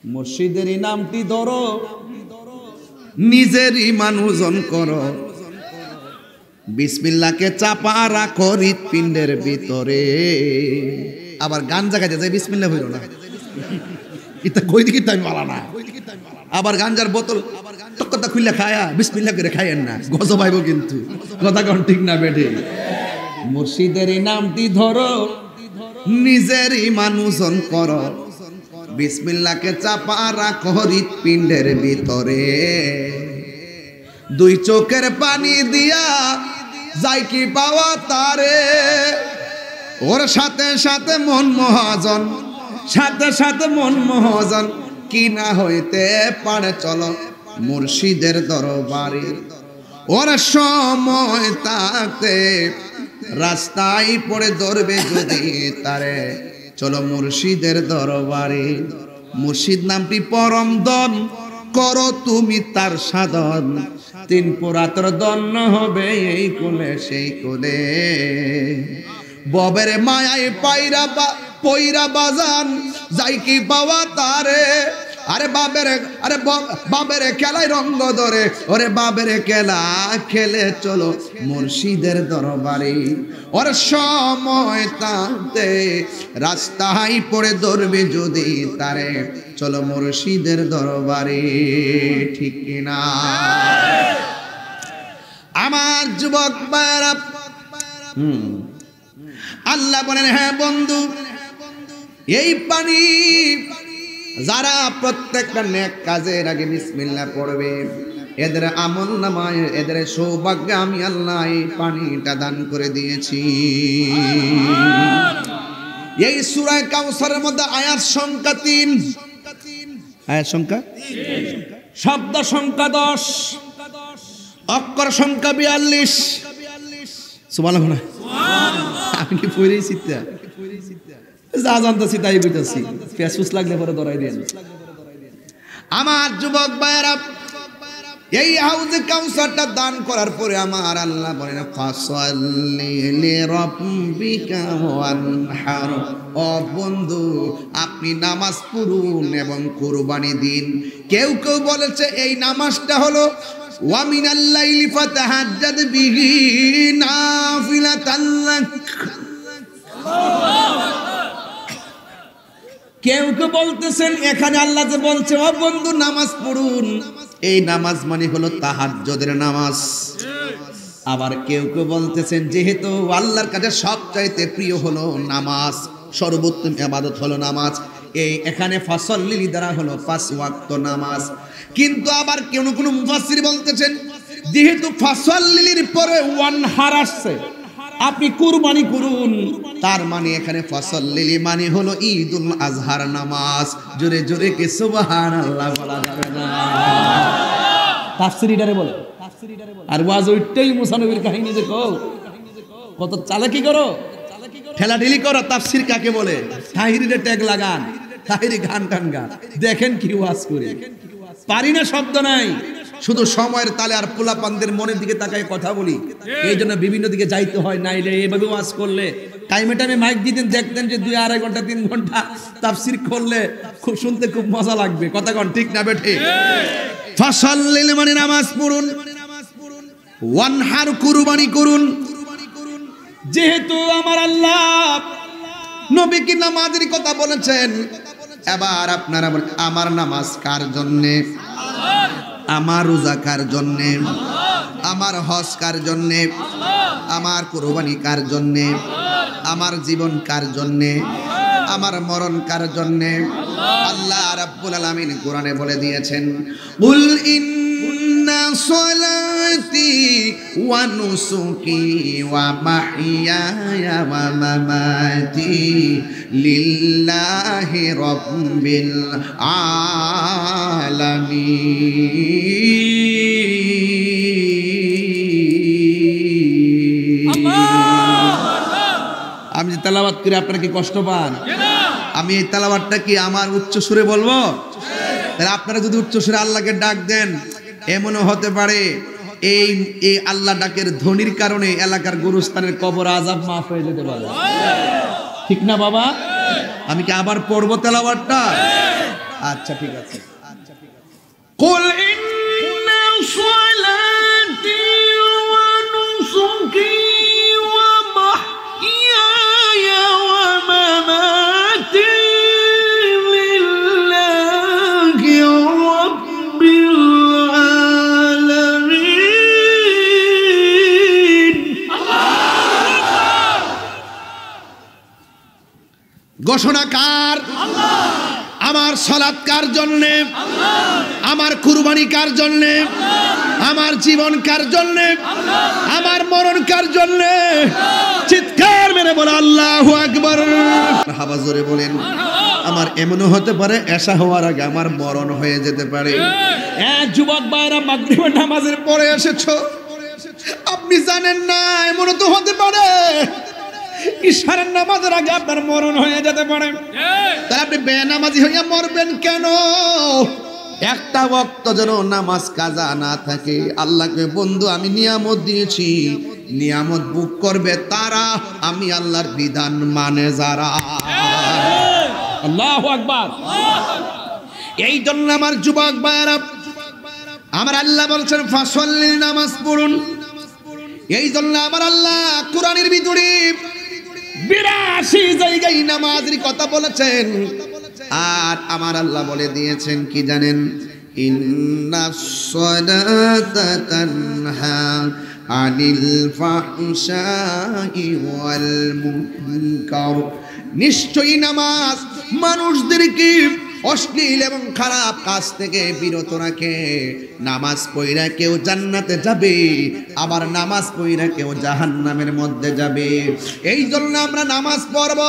মুর্শিদের নামটি ধরো, নিজের ইমান ওজন করো, বিসমিল্লাহকে চাপা রাখো হৃৎপিণ্ডের ভিতরে। আবার গান জায়গায় যায় বিসমিল্লাহ হইল না, এটা কই দিকে তাই মালা না। আবার গাঞ্জার বোতল টকটা খুললে খায়া বিসমিল্লাহ করে খাইয়েন না, গজব আইব কিন্তু। কথা কোন ঠিক না বেঠে? মুর্শিদের নামটি ধরো, নিজের ইমান ওজন করো, বিসমিল্লাহকে চাপা রাখো হৃৎপিণ্ডের ভিতরে। দুই চোখের পানি দিয়া যাই কি পাওয়া তারে, ওর সাথে সাথে মন মহাজন, সাথে সাথে মন মহাজন, কি না হইতে পারে চলো মুর্শিদের দরবারে। ওর সময় থাকতে রাস্তায় পড়ে ধরবে যদি তারে, চলো মুর্শিদের দরবারে। মুর্শিদ নামটি পরম দন, করো তুমি তার সাধন, তিন পুরাতর দন্য হবে এই কুলে সেই কুলে। ববের মায়ায় পাইরা পইরা বাজান যাই কি পাওয়া তারে। আরে বাবের খেলায় রঙ্গ ধরে, ওরে বাবের খেলা খেলে চলো মুর্শিদের দরবারে। ওর সময় তাতে রাস্তায় পড়ে ধরবে যদি তারে, চলো মুর্শিদের দরবারে। ঠিক কিনা আমার যুবক ভাইরা? আল্লাহ বলেন, হ্যাঁ বন্ধু, এই পানি যারা প্রত্যেকটা নেক কাজের আগে বিসমিল্লাহ পড়বে, এদের আমল নামায়, এদের সৌভাগ্য আমি আল্লাহ এই পানিটা দান করে দিয়েছি। এই সূরা কাউসারের মধ্যে আয়াত সংখ্যা 3, আয়াত সংখ্যা, শব্দ সংখ্যা 10, অক্ষর সংখ্যা 42। সুবহানাল্লাহ। আমি কি পড়েছি তা? যা জানতাছি তাই বুঝাচ্ছি, ফেসবুক লাগলে পরে ধরাই দেন। আমার যুবক ভাইয়েরা, এই হাউজে কাউসারটা দান করার পরে আমার আল্লাহ বলেন, ফাসাল্লি লিরাব্বিকা ওয়ানহার। ও বন্ধু, আপনি নামাজ পড়ুন এবং কুরবানি দিন। কেউ কেউ বলেছে এই নামাজটা হলো ওয়া মিনাল লাইলি ফাতাহাজ্জাদ বিহি নাফিলাতান লাক। কেউ কেউ বলতেছেন এখানে আল্লাহ যে বলছে ও বন্ধু নামাজ পড়ুন, এই নামাজ মানে হলো তাহাজ্জুদের নামাজ। আবার কেউ কেউ বলতেছেন যেহেতু আল্লাহর কাছে সবচাইতে প্রিয় হলো নামাজ, সর্বোত্তম ইবাদত হলো নামাজ, এই এখানে ফাসাল্লি দ্বারা হলো 5 ওয়াক্ত নামাজ। কিন্তু আবার কোন মুফাসসির বলতেছেন যেহেতু ফাসাল্লির পরে ওয়ানহার আসছে, আপনি কুরবানি করুন, তার মানে এখানে ফাসাল্লি মানে হলো ঈদুল আজহার নামাজ। জোরে জোরে কি সুবহানাল্লাহ বলা যাবে না? তাফসীরিটারে বলে, আর ওয়াজ ওইটাই মুসা নবীর কাহিনী যে কত চালাকি করো, ঠেলাঠেলি করো। তাফসীর কাকে বলে? তাহিরিরে ট্যাগ লাগান, তাহিরি গান টান গান, দেখেন কি ওয়াজ করে। পারি না শব্দ নাই, শুধু সময়ের তালে আর পোলাপানদের মনের দিকে তাকায় কথা বলি, এই জন্য বিভিন্ন দিকে যাইতে হয়। নাইলে এভাবে ওয়াজ করলে টাইমে টাইমে মাইক দিতেন, দেখতেন যে 2-2.5 ঘন্টা 3 ঘন্টা তাফসীর করলে খুব শুনতে খুব মজা লাগবে। কথা কোন ঠিক না বেঠে? ফাসাল্লিল মানে নামাজ পড়ুন, ওয়ানহার কুরবানি করুন। যেহেতু আমার আল্লাহ নবী কি নামাজের কথা বলেছেন, এবার আপনারা আমার নামাজ কার জন্যে, আমার রোজা কার জন্যে, আমার হজ কার জন্যে, আমার কুরবানি কার জন্যে, আমার জীবন কার জন্যে, আমার মরণ কার জন্যে, আল্লাহ রাব্বুল আলামিন কোরআনে বলে দিয়েছেন, কুল ইন্না সলাতি ওয়া নুসুকি ওয়া মাহইয়ায়া ওয়া মামাতি লিল্লাহি রাব্বিল আলামিন। আমি যে তেলাওয়াত করি আপনারা কি কষ্ট পান? আমি এই তেলাওয়াতটা কি আমার উচ্চ সুরে বলবো? তাহলে আপনারা যদি উচ্চ সুরে আল্লাহকে ডাক দেন, এমনও হতে পারে এই আল্লাহ ডাকের ধ্বনির কারণে এলাকার গুরুস্থানের কবর আযাব মাফ হয়ে যেতে পারে। ঠিক না বাবা? আমি কি আবার পড়বো তেলাওয়াতটা? আচ্ছা ঠিক আছে। কুল ইন্না সলাতি ওয়া নুসুকি ওয়া মাহইয়ায়া ওয়া মামাতি লিল্লাহি রাব্বিল আলামিন। ঘোষণা কার? আমার সালাত কার জন্যে? আমার কুরবানি কার জন্যে? আমার জীবন কার জন্যে? আমার মরণ কার জন্যে? চিৎকার মেরে বলে আল্লাহু আকবার। হাবা জোরে বলেন। আমার এমনও হতে পারে এশা হওয়ার আগে আমার মরণ হয়ে যেতে পারে। যুবক ভাইরা মাগরিবের নামাজের পরে এসেছো, আপনি জানেন না এমনও তো হতে পারে ইশারের নামাজের আগে আপনার মরণ হয়ে যেতে পারে। তাহলে আপনি বেনামাজি হইয়া মরবেন কেন? একটা ওয়াক্ত যেন নামাজ কাজা না থাকে। আল্লাহকে বন্ধু আমি নিয়ামত দিয়েছি, নিয়ামত বুক করবে তারা, আমি আল্লাহর বিধান মানে যারা। আল্লাহু আকবার। এই জন্য আমার যুবক ভাইরা, আমার আল্লাহ বলছেন ফাসল্লি, নামাজ পড়ুন। এই জন্য আমার আল্লাহ কোরআনের ভিতরে 82 জায়গায় নামাজের কথা বলেছেন। আর আমার আল্লাহ বলে দিয়েছেন কি জানেন? ইন্নাস সালাতা তানহা আনিল ফাহশাই ওয়াল মুনকার। নিশ্চয়ই নামাজ মানুষদেরকে অশ্লীল এবং খারাপ কাজ থেকে বিরত রাখে। নামাজ পড়া কেউ জান্নাতে যাবে, আবার নামাজ পড়া কেউ জাহান্নামের মধ্যে যাবে। এই জন্য আমরা নামাজ পড়ব।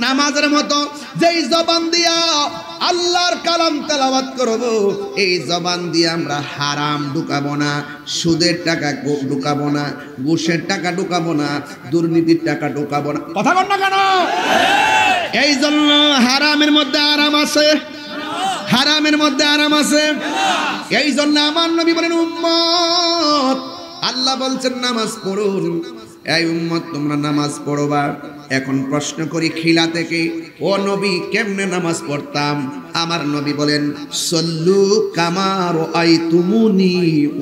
নামাজের মতো যেই জবান দিয়া আল্লাহর কালাম তেলাওয়াত করব, এই জবান দিয়ে আমরা হারাম ঢুকাবো না, সুদের টাকা ঢুকাবো না, ঘুষের টাকা ঢুকাবো না, দুর্নীতির টাকা ঢুকাবো না। কথা বল না কেন? এই জন্য হারামের মধ্যে আরাম আছে, হারামের মধ্যে আরাম আছে। এই জন্য আমার নবী বলেন উম্মত, আল্লাহ বলছেন নামাজ পড়ুন। এই উম্মত তোমরা নামাজ পড়বা। এখন প্রশ্ন করি খিলা থেকে, ও নবী কেমনে নামাজ পড়তাম? আমার নবী বলেন সল্লু কামা রাআইতুমুনি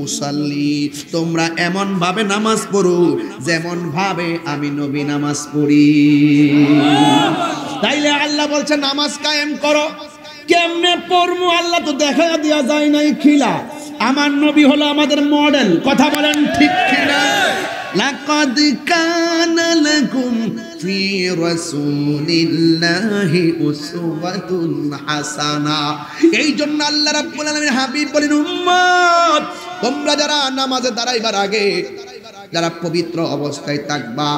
উসাল্লি। তোমরা এমন ভাবে নামাজ পড়ো যেমন ভাবে আমি নবী নামাজ পড়ি। তাইলে আল্লাহ বলছে নামাজ কায়েম করো। কেমনে পড়মু আল্লাহ তো দেখা দেয়া যায় নাই খিলা। আমার নবী হলো আমাদের মডেল। কথা বলেন ঠিক কিনা? লাকাদ কানা লাকুম ফি রাসূলিল্লাহি উসওয়াতুন হাসানা। এই জন্য আল্লাহ রাব্বুল আলামিন হাবিব বলেন উম্মত তোমরা যারা নামাজে দাঁড়াইবার আগে যারা পবিত্র অবস্থায় থাকবা,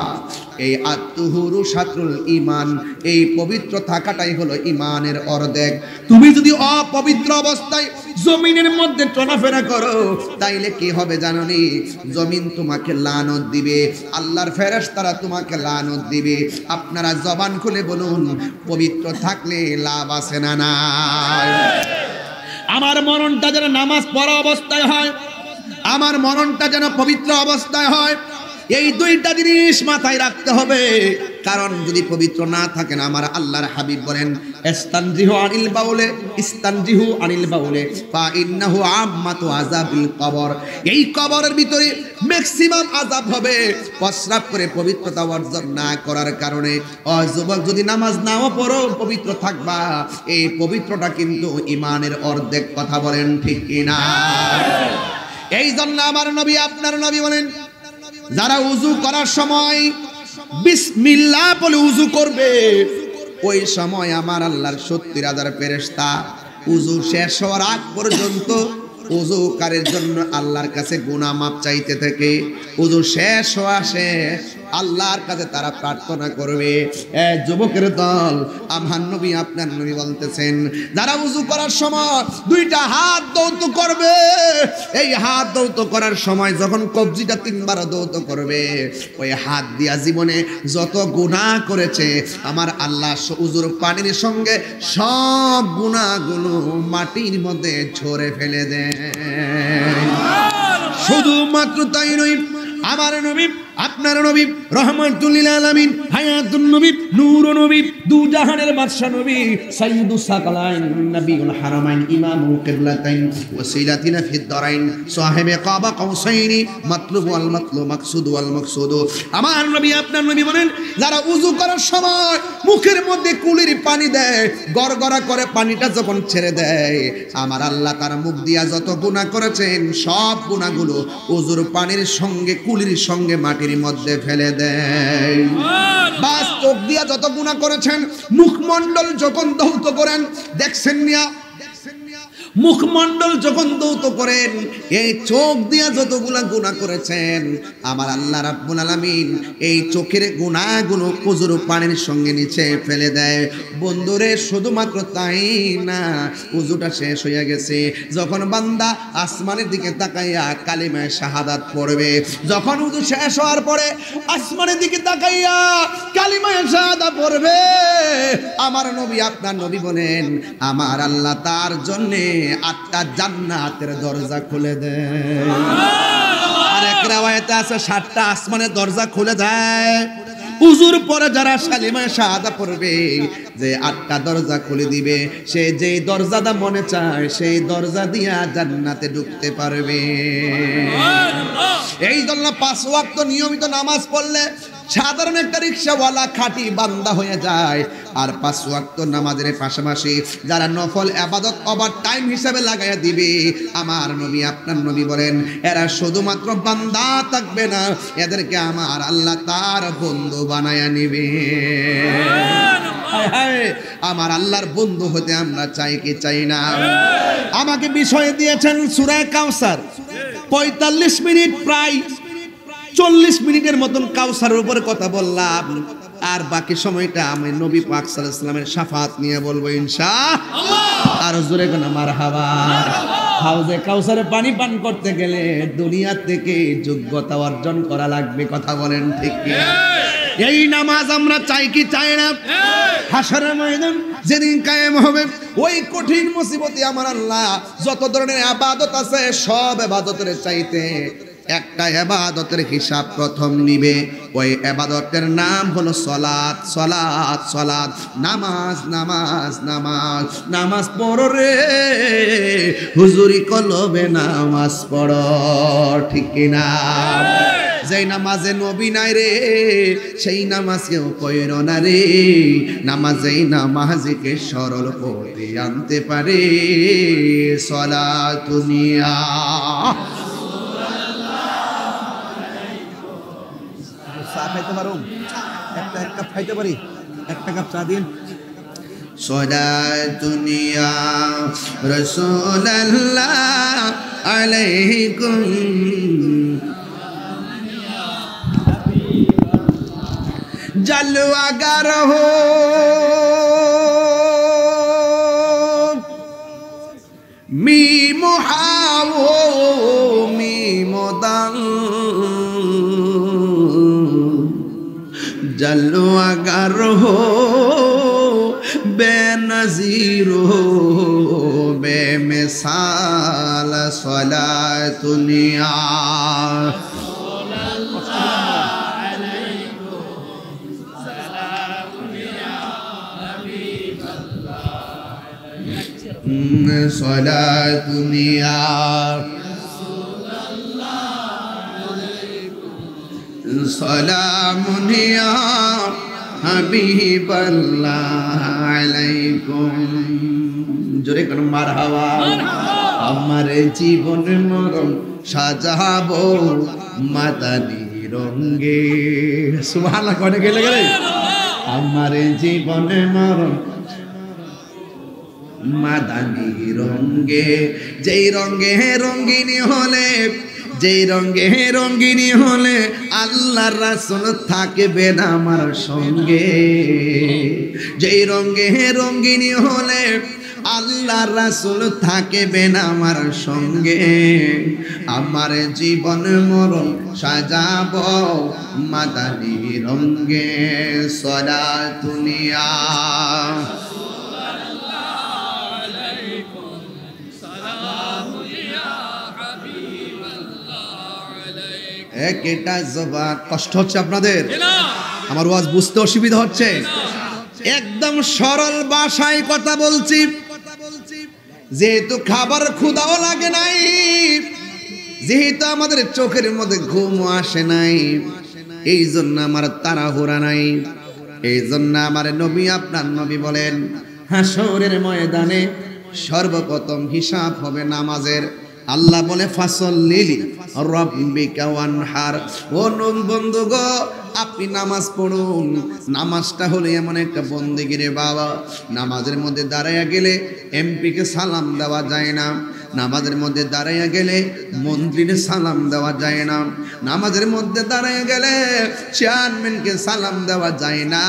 এই আত্তুহুরু শাতরুল ঈমান, এই পবিত্র থাকাটাই হলো ঈমানের অর্ধেক। তুমি যদি অপবিত্র অবস্থায় জমিনের মধ্যে চলাফেরা করো তাইলে কি হবে জানোনি? জমিন তোমাকে লানত দিবে, আল্লাহর ফেরেশতারা তোমাকে লানত দিবে। আপনারা জবান খুলে বলুন পবিত্র থাকলে লাভ আছে না নাই? আমার মরণটা যেন নামাজ পড়া অবস্থায় হয়, আমার মরণটা যেন পবিত্র অবস্থায় হয়। এই দুইটা জিনিস মাথায় রাখতে হবে। কারণ যদি পবিত্র না থাকেন, আমার আল্লাহর হাবিব বলেন ইস্তানজিহু আনিল বাউলে, ইস্তানজিহু আনিল বাউলে ফা ইন্নাহু আম্মাতু আযাবিল কবর। এই কবরের ভিতরে ম্যাক্সিমাম আযাব হবে প্রস্রাব করে পবিত্রতা অর্জন না করার কারণে। যুবক যদি নামাজ নাও পড়ো পবিত্র থাকবা, এই পবিত্রটা কিন্তু ঈমানের অর্ধেক। কথা বলেন ঠিক কিনা? এই জন্য আমার নবী আপনার নবী বলেন যারা উযু করার সময় বিসমিল্লাহ বলে উযু করবে, ওই সময় আমার আল্লাহর 70,000 ফেরেশতা উযু শেষ হওয়ার আগ পর্যন্ত উযুকারীর জন্য আল্লাহর কাছে গুনাহ মাপ চাইতে থাকে। উযু শেষ হওয়া শেষ, আল্লাহর কাছে তারা প্রার্থনা করবে। যুবকের দল, আমার নবী আপনার নবী বলতেছেন, যারা উযু করার সময় দুইটা হাত দৌত করবে, এই হাত দৌত করার সময় যখন কবজিটা 3 বার দৌত করবে, ওই হাত দিয়া জীবনে যত গুনাহ করেছে আমার আল্লাহ উযুর পানির সঙ্গে সব গুনাহগুলো মাটির মধ্যে ঝরে ফেলে দেয়। শুধুমাত্র তাই নয়, আমার নবী আপনার নবী রহমাতুল লিল আলামিন, হায়াতুন নবী, নূরুন নবী, দু জাহানের বাদশা নবী, সাইয়্যিদুস সাকালাইন, নবিউল হারামাইন, ইমামুল কিবলাতাইন, ওয়াসিলাতিনা ফিদ দারাইন, সাহেবে কাবা কাউসাইনি, মাতলুব ওয়াল মাতলুব, মাকসুদ ওয়াল মাকসুদ। আমার নবী আপনার নবী বলেন, যারা উযু করার সময় মুখের মধ্যে কুলির পানি দেয়, গড়গড়া করে পানিটা যখন ছেড়ে দেয়, আমার আল্লাহ তার মুখ দিয়া যত গুনাহ করেছেন সব গুনাহগুলো উযুর পানির সঙ্গে কুলির সঙ্গে মাটির মধ্যে ফেলে দেয়। বাস চোখ দিয়া যত গুনাহ করেছেন, মুখমণ্ডল যখন দৌত করেন, দেখছেন মিয়া, মুখমণ্ডল যখন দৌত করেন, এই চোখ দিয়া যতগুলা গুনাহ করেছেন আমার আল্লাহ রাব্বুল আলামিন এই চোখের গুনাহগুলো উযুর পানির সঙ্গে নিচে ফেলে দেয়। বন্ধুরে, শুধুমাত্র তাই না, উযুটা শেষ হয়ে গেছে, যখন বান্দা আসমানের দিকে তাকাইয়া কালিমায়ে শাহাদাত পড়বে, যখন উযু শেষ হওয়ার পরে আসমানের দিকে তাকাইয়া কালিমায়ে শাহাদাত পড়বে, আমার নবী আপনার নবী বলেন, আমার আল্লাহ তার জন্য 8টা জান্নাতের দরজা খুলে দেয়। আর এক রাওয়ায়াতে আছে 7টা আসমানের দরজা খুলে দেয়। উযুর পরে যারা কালিমায়ে শাহাদাত পড়বে, যে 8টা দরজা খুলে দিবে, সে যেই দরজাটা মনে চায় সেই দরজা দিয়া জান্নাতে ঢুকতে পারবে। এই জন্য 5 ওয়াক্ত নিয়মিত নামাজ পড়লে সাধারণ একটা রিকশাওয়ালা খাঁটি বান্দা হয়ে যায়। আর 5 ওয়াক্ত নামাজের পাশাপাশি যারা নফল ইবাদত ওভার টাইম হিসাবে লাগাইয়া দিবে, আমার নবী আপনার নবী বলেন, এরা শুধুমাত্র বান্দা থাকবে না, এদেরকে আমার আল্লাহ তার বন্ধু বানায়া নিবে। আমার আল্লাহর বন্ধু হতে আমরা চাই কি চাই না? আমাকে বিষয় দিয়েছেন সূরা কাউসার, 45 মিনিট, প্রায় 40 মিনিটের মতন কাউসারের উপরে কথা বললাম। আর বাকি সময়টা আমি নবী পাক সাল্লাল্লাহু আলাইহি ওয়াসাল্লামের শাফাআত নিয়ে বলবো ইনশাআল্লাহ। আর জোরে কোন মারহাবা। হাউজে কাউসারে পানি পান করতে গেলে দুনিয়া থেকে যোগ্যতা অর্জন করা লাগবে, কথা বলেন ঠিক কি? এই নামাজ আমরা চাই কি চাই না? হাশরের ময়দান যেদিন কায়েম হবে, ওই কঠিন মুসিবতে আমার আল্লাহ যত ধরনের ইবাদত আছে সব ইবাদতের চাইতে একটা ইবাদতের হিসাব প্রথম নিবে। ওই ইবাদতের নাম হলো সালাত। সালাত সালাত, নামাজ নামাজ নামাজ। নামাজ পড়ো রে হুজুরি কলবে, নামাজ পড়ো, ঠিক কিনা? যেই নামাজে নবী নাই রে, সেই নামাজ কেউ কইরো না রে। নামাজেই নামাজকে সরল পথে আনতে পারে। সালাতুনিয়া চা খাইতে পারো? এক কাপ খাইতে পারি? একটা কাপ চা দিন। সালাতুনিয়া রাসূলুল্লাহ আলাইকুম जलवागर हो मी मुहावो मी मोदन जलवागर हो बेनज़ीर हो बेमिसाल सलातुनिया सलातुनिया सलामुनिया हबीबल्लाह अलैकुम। जोरे करो मारहाबा। हमारे जीवन मरण সাজাবো মাদানী রঙে। সুবহানাল্লাহ, কনে গেলে গেলে আমার জীবনে মরণ মাদানি রঙ্গে, যেই রঙ্গে রঙ্গিনী হলে, যেই রঙ্গে রঙ্গিনী হলে আল্লাহর রাসূল থাকবে না আমার সঙ্গে। যেই রঙ্গে রঙ্গিনী হলে আল্লাহর রাসূল থাকবে না আমার সঙ্গে। আমার জীবন মরণ সাজাবো মাদানি রঙ্গে। সলাতুনিয়া একটা জবান। কষ্ট হচ্ছে আপনাদের? আমার ওয়াজ বুঝতে অসুবিধা হচ্ছে? একদম সরল ভাষায় কথা বলছি। যেহেতু খাবার ক্ষুধাও লাগে নাই, যেহেতু আমাদের চোখের মধ্যে ঘুম আসে নাই, এই জন্য আমার তাড়াহুড়া নাই। এই জন্য আমার নবী, আপনার নবী বলেন হাসরের ময়দানে সর্বপ্রথম হিসাব হবে নামাজের। আল্লাহ বলে ফাসল্লি রাব্বিকা ওয়ানহার। ও বন্ধু গো, আপনি নামাজ পড়ুন। নামাজটা হলো এমন একটা বন্দেগী রে বাবা, নামাজের মধ্যে দাঁড়াইয়া গেলে এমপিকে সালাম দেওয়া যায় না, নামাজের মধ্যে দাঁড়াইয়া গেলে মন্ত্রীকে সালাম দেওয়া যায় না, নামাজের মধ্যে দাঁড়াইয়া গেলে চেয়ারম্যানকে সালাম দেওয়া যায় না।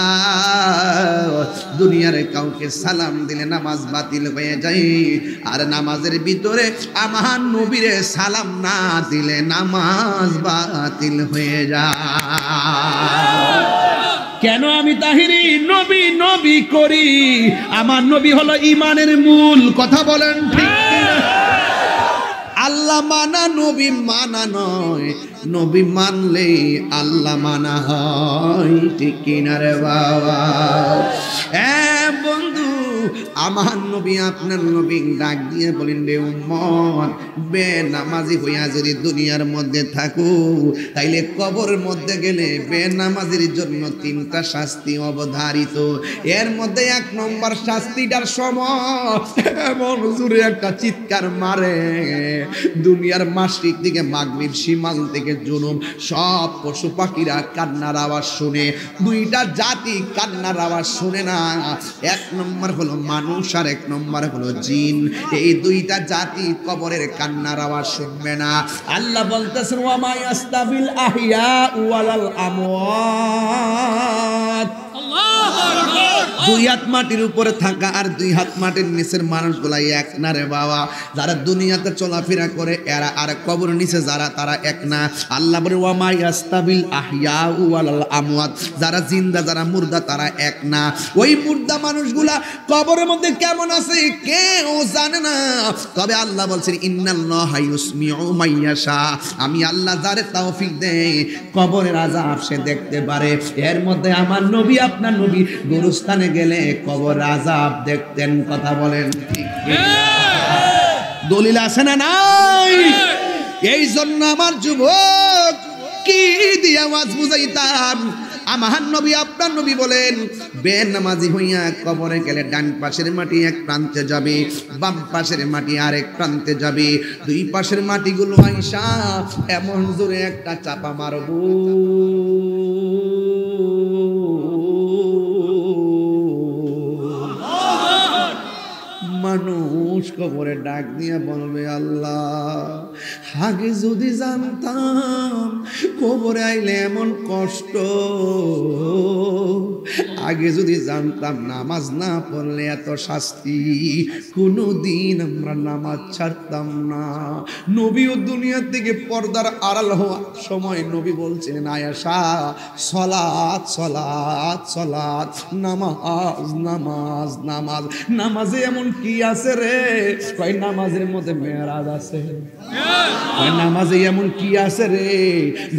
দুনিয়ার কাউকে সালাম দিলে নামাজ বাতিল হয়ে যায়। আর নামাজের ভিতরে আমার নবীরে সালাম না দিলে নামাজ বাতিল হয়ে যায়। কেন আমি তাহিরি নবী নবী করি? আমার নবী হলো ঈমানের মূল। কথা বলেন ঠিক কিনা? আল্লাহ মানা নবী মানা নয়, নবী মানলে আল্লাহ মানা হয়। ঠিক কিনা রে বাবা? বন্ধু, আমার নবী, আপনার নবী ডাক দিয়ে বলেন রে উম্মত, বেনামাজি হইয়া যদি দুনিয়ার মধ্যে থাকো, তাইলে কবরের মধ্যে গেলে বেনামাজির জন্য 3টা শাস্তি অবধারিত। এর মধ্যে 1 নম্বর শাস্তিটার সময় এমন জোরে একটা চিৎকার মারে, দুনিয়ার মাশরিক থেকে মাগরিব, শিমাল থেকে জুনুব, সব পশু পাখিরা কান্নার আওয়াজ শুনে। 2টা জাতি কান্নার আওয়াজ শুনে না। 1 নম্বর হলো মানুষ আর 1 নম্বর হলো জিন। এই 2টা জাতি কবরের কান্নার আওয়াজ শুনবে না। আল্লাহ বলতেছেন ওয়া মা ইয়াস্তাবিল আহইয়া ওয়ালাল আমওয়াত। আল্লাহু আকবার। 2 হাত মাটির উপরে থাকা আর 2 হাত মাটির নিচের মানুষগুলা এক না রে বাবা। যারা দুনিয়াতে চলাফেরা করে এরা আর কবরের নিচে যারা, তারা এক না। আল্লাহ বলে ওয়া মা ইয়াস্তাবিল আহইয়া ওয়ালাল আমওয়াত। যারা জিন্দা যারা মুর্দা তারা এক না। ওই মুর্দা মানুষগুলা কবরের মধ্যে কেমন আছে কেউ জানে না। তবে আল্লাহ বলছেন ইন্নাল্লাহা ইউসমিউ মাইয়াশা। আমি আল্লাহ যারে তৌফিক দেই কবরের আযাব সে দেখতে পারে। এর মধ্যে আমার নবী, আপনার নবী গুরুস্থানে গেলে কবর আযাব দেখতেন। কথা বলেন ঠিক কিনা? দলিল আছে না নাই? এই জন্য আমার যুবক কি দিয়ে আওয়াজ বুঝাইতাম। আমার নবী, আপনার নবী বলেন বেনামাজি হইয়া কবরে গেলে ডান পাশের মাটি এক প্রান্তে যাবে, বাম পাশের মাটি আরেক প্রান্তে যাবে। 2 পাশের মাটিগুলো আইসা এমন জোরে একটা চাপা মারবো, মানুষ কবরে ডাক দিয়ে বলবে আল্লাহ, আগে যদি জানতাম কবরে আইলে এমন কষ্ট, আগে যদি জানতাম নামাজ না পড়লে এত শাস্তি, কোনোদিন আমরা নামাজ ছাড়তাম না। নবীও দুনিয়া থেকে পর্দার আড়াল হওয়ার সময় নবী বলছিলেন আয়েশা, সালাত সালাত সালাত, নামাজ নামাজ নামাজ। নামাজে এমন কি আছে রে? কয় নামাজের মধ্যে মেরাজ আছে। কয় নামাজে এমন কি আছে রে?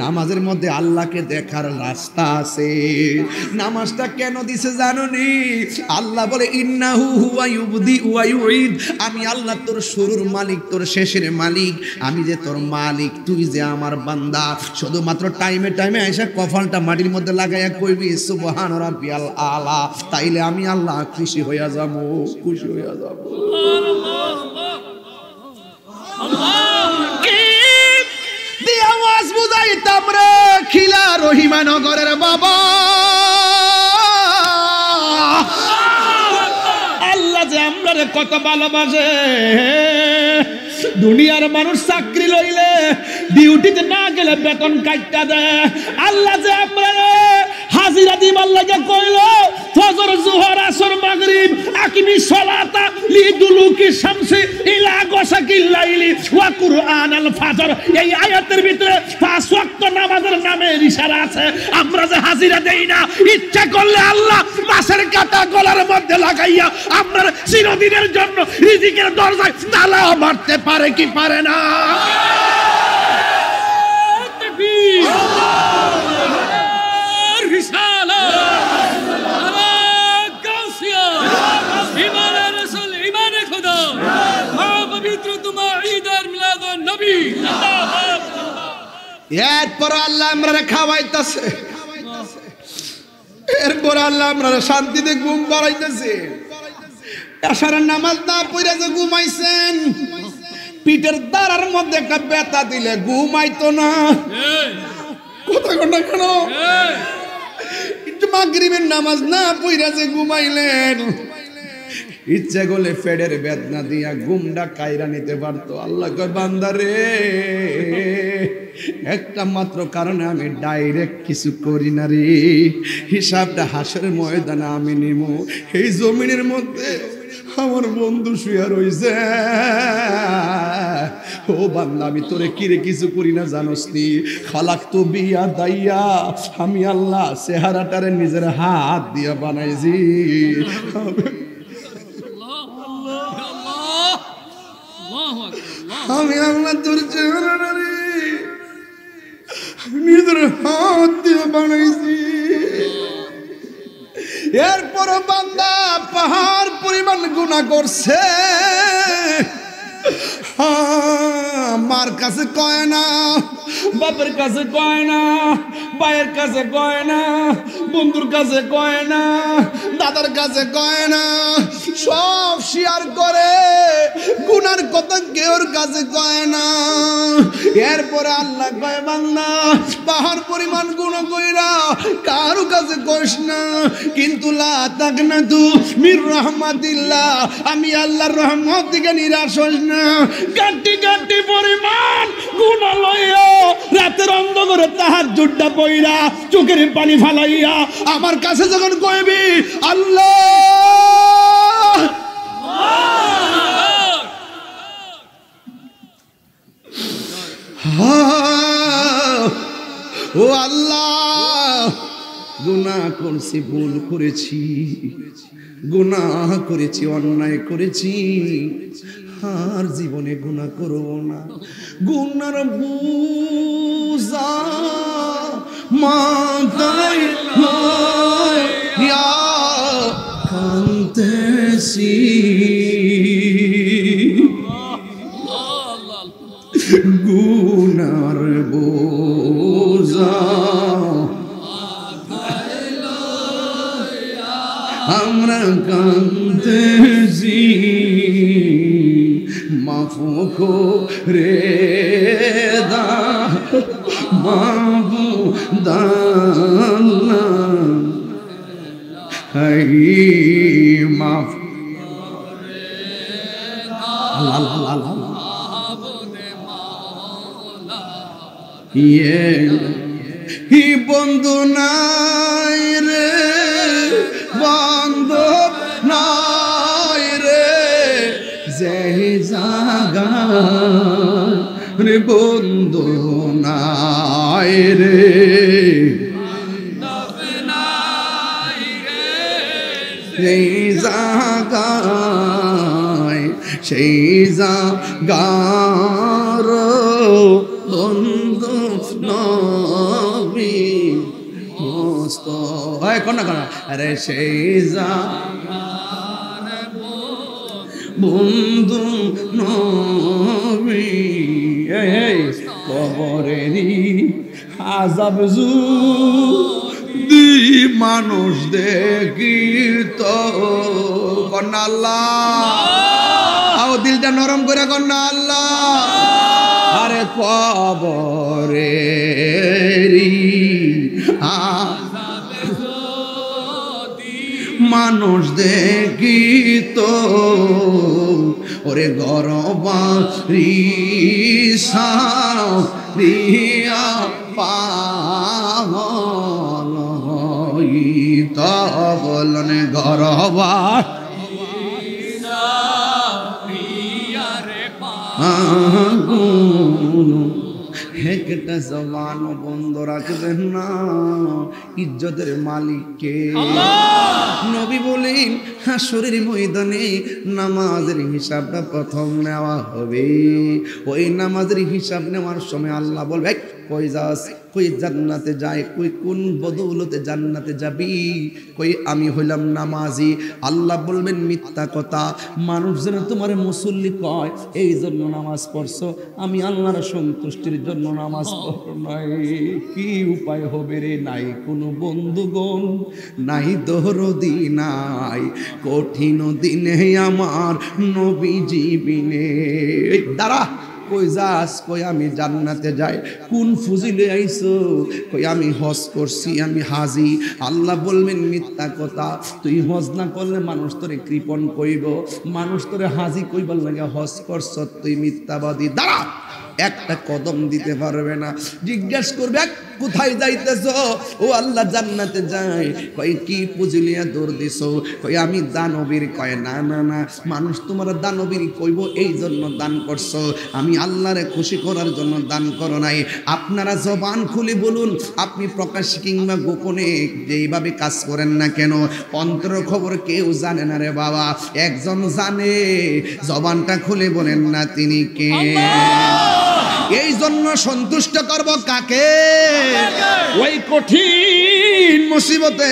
নামাজের মধ্যে আল্লাহকে দেখার রাস্তা আছে। নামাজটা কেন দিছে জানোনি? আল্লাহ বলে ইন্নাহু হুয়া ইউবদি ওয়া ইউঈদ। আমি আল্লাহ তোর শুরুর মালিক, তোর শেষের মালিক। আমি যে তোর মালিক, তুই যে আমার বান্দা। শুধুমাত্র টাইমে টাইমে এসে কপালটা মাটির মধ্যে লাগাইয়া কইবি সুবহান রাব্বিয়াল আলা, তাইলে আমি আল্লাহ খুশি হইয়া যাব, খুশি হইয়া যাব। আওয়াজ বুঝাইতাম রে খিলা রহিমানগরের বাবা, আল্লাহরে কত ভালোবাসে। দুনিয়ার মানুষ চাকরি লইলে ডিউটিতে না গেলে বেতন কাটটা দেয়, আল্লাহ যে আমরা হাজিরা দিবার লাগে কইল ফজর জোহর আসর মাগরিব আকিমি সলাতা লিদুলুকি শামসি ইলা গাসাকিল লাইলি ওয়া কুরআনাল ফাজর। এই আয়াতের ভিতরে পাঁচ ওয়াক্ত নামাজের নামের ইশারা আছে। আমরা যে হাজিরা দেই না, ইচ্ছা করলে আল্লাহ মাসের কাটা গলার মধ্যে লাগাইয়া আপনার চিরদিনের জন্য রিজিকের দরজায় তালা মারতে পারে কি পারে না? এরপর আল্লাহ আমরা খাওয়াইতেছে, এরপর আল্লাহ আমরা শান্তিতে ঘুম পাড়াইতেছে। এশারের নামাজ না পড়ে যে ঘুমাইছেন, পিঠের দাঁড়ার মধ্যে একটা ব্যথা দিলে ঘুমাইতো না। কথা কথা কেন? মাগরিবের নামাজ না পড়ে যে ঘুমাইলেন, ইচ্ছা করলে ফেডের বেদনা দিয়া ঘুমটা কায়রা নিতে পারতো। আল্লাহ কয় বান্দা রে, একটা মাত্র কারণে আমি ডাইরেক্ট কিছু করি না রে, হিসাবটা হাসরের ময়দানে আমি নিব। এই জমিনের মধ্যে আমার বন্ধু শুয়ে রইছে, ও বান্দা আমি তোরে কিরে কিছু করি না জানোস নি? খালাক তো বিয়া দাইয়া, আমি আল্লাহ চেহারাটারে নিজের হাত দিয়া বানাইছি। আমি আল্লাহ তোর চেহারাটারে নিজের হাত দিয়ে বানাইছি। এরপর বান্দা পাহাড় পরিমাণ গুনাহ করছে, মার কাছে কয় না, বাপের কাছে কয় না, ভাইয়ের কাছে কয় না, বন্ধুর কাছে কয় না, দাদার কাছে কয় না, সব শেয়ার করে, গুনার কথা কেউর কাছে কয় না। এরপরে আল্লাহ কয় বান্দা পাহাড় পরিমাণ গুনাহ কইরা কারো কাছে কইস না, কিন্তু লা তাকনাতু মির রাহমাতিল্লাহ, আমি আল্লাহর রহমত থেকে নিরাশ হইস না। গাটি গাটি পরিমাণ গুনাহ লইয়া রাতের অন্ধকারে তাহাজ্জুদটা পইরা চোখের পানি ফালাইয়া আমার কাছে যখন কইবি আল্লাহ ও আল্লাহ, গুনাহ করছি, ভুল করেছি, গুনাহ করেছি, অন্যায় করেছি, আর জীবনে গুনাহ করব না। গুনার বুঝা মাথায় লইয়া কাঁদতেছি, গুনার বোঝা আমরা কাঁদতেছি, মাফ করে দাও মাবুদানা, মাফ হি বন্ধু নাই রে, বন্ধু নাই রে, যে জাগা রে বন্ধু নাই রে, সেই জাগায় সেই জাগার বন্ধু নবী মস্ত হয় কোনা কোনা, আরে সেই জাগার বন্ধু নবী। কবরেরই আযাব যদি মানুষ দেখিত, কন্যা আল্লাহ, দিলটা নরম করে কন্যা আল্লাহ, আরে কবরেরই মানুষ দেখি তো ওরে গরবারি সারিয়া পাগল হইতা বলেন গরবার একটা জবান বন্ধ রাখবেন না, ইজ্জতের মালিককে। নবী বলেন হাসরের ময়দানে নামাজের হিসাবটা প্রথম নেওয়া হবে। ওই নামাজের হিসাব নেওয়ার সময় আল্লাহ বলবে কই যাস, কই জান্নাতে যায়, কই কোন বদৌলতে জান্নাতে যাবি, কই আমি হইলাম নামাজি। আল্লাহ বলবেন মিথ্যা কথা, মানুষ যেন তোমার মুসল্লি কয় এই জন্য নামাজ পড়ছো, আমি আল্লাহর সন্তুষ্টির জন্য নামাজ পড়ো নাই। কি উপায় হবে রে? নাই কোনো বন্ধুগণ, নাই দরদি, নাই কঠিন দিনে আমার নবীজি বিনে। দাঁড়া, কই যাস, কই আমি জান্নাতে যাই। কোন ফুজিলে আইছো, কই আমি হজ করছি, আমি হাজি। আল্লাহ বলবেন মিথ্যা কথা, তুই হজ না করলে মানুষ তোরে কৃপণ কইব, মানুষ তোরে হাজি কইবার লাগে হজ করছ, তুই মিথ্যাবাদী। দাঁড়া, একটা কদম দিতে পারবে না। জিজ্ঞেস করবে কোথায় যাইতেছ? ও আল্লাহ জান্নাতে যাই। কই কি পুজিলিয়া দৌড় দিছ? কই আমি দানবীর। কয় না না না, মানুষ তোমার দানবীর কইব এই জন্য দান করছো, আমি আল্লাহরে খুশি করার জন্য দান করো নাই। আপনারা জবান খুলে বলুন, আপনি প্রকাশ কিংবা গোপনে যেইভাবে কাজ করেন না কেন, অন্তর খবর কেউ জানে না রে বাবা, একজন জানে। জবানটা খুলে বলেন না তিনি কে। এই জন্য সন্তুষ্ট করব কাকে? ওই কঠিন মুসিবতে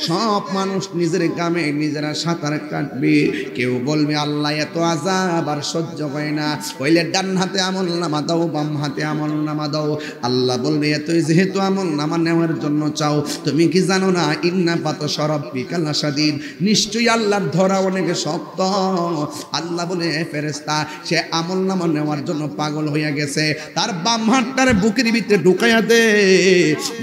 সব মানুষ নিজের গ্রামে নিজেরা সাঁতার কাটবে। কেউ বলবে আল্লাহ এত আযাব আর সহ্য হয় না, কইলে ডান হাতে আমল নামা দাও, বাম হাতে আমল নামা দাও। আল্লাহ বলবে এতই যেহেতু আমল নামা নেওয়ার জন্য চাও, তুমি কি জানো না ইন্না বাতশ রাব্বিকা লাশাদীদ, নিশ্চয়ই আল্লাহর ধরা অনেক শক্ত। আল্লাহ বলে ফেরেশতা সে আমল নামা নেওয়ার জন্য পাগল হইয়া গেছে, তার বাম হাতটারে বুকের ভিতরে ঢুকাইয়া দে,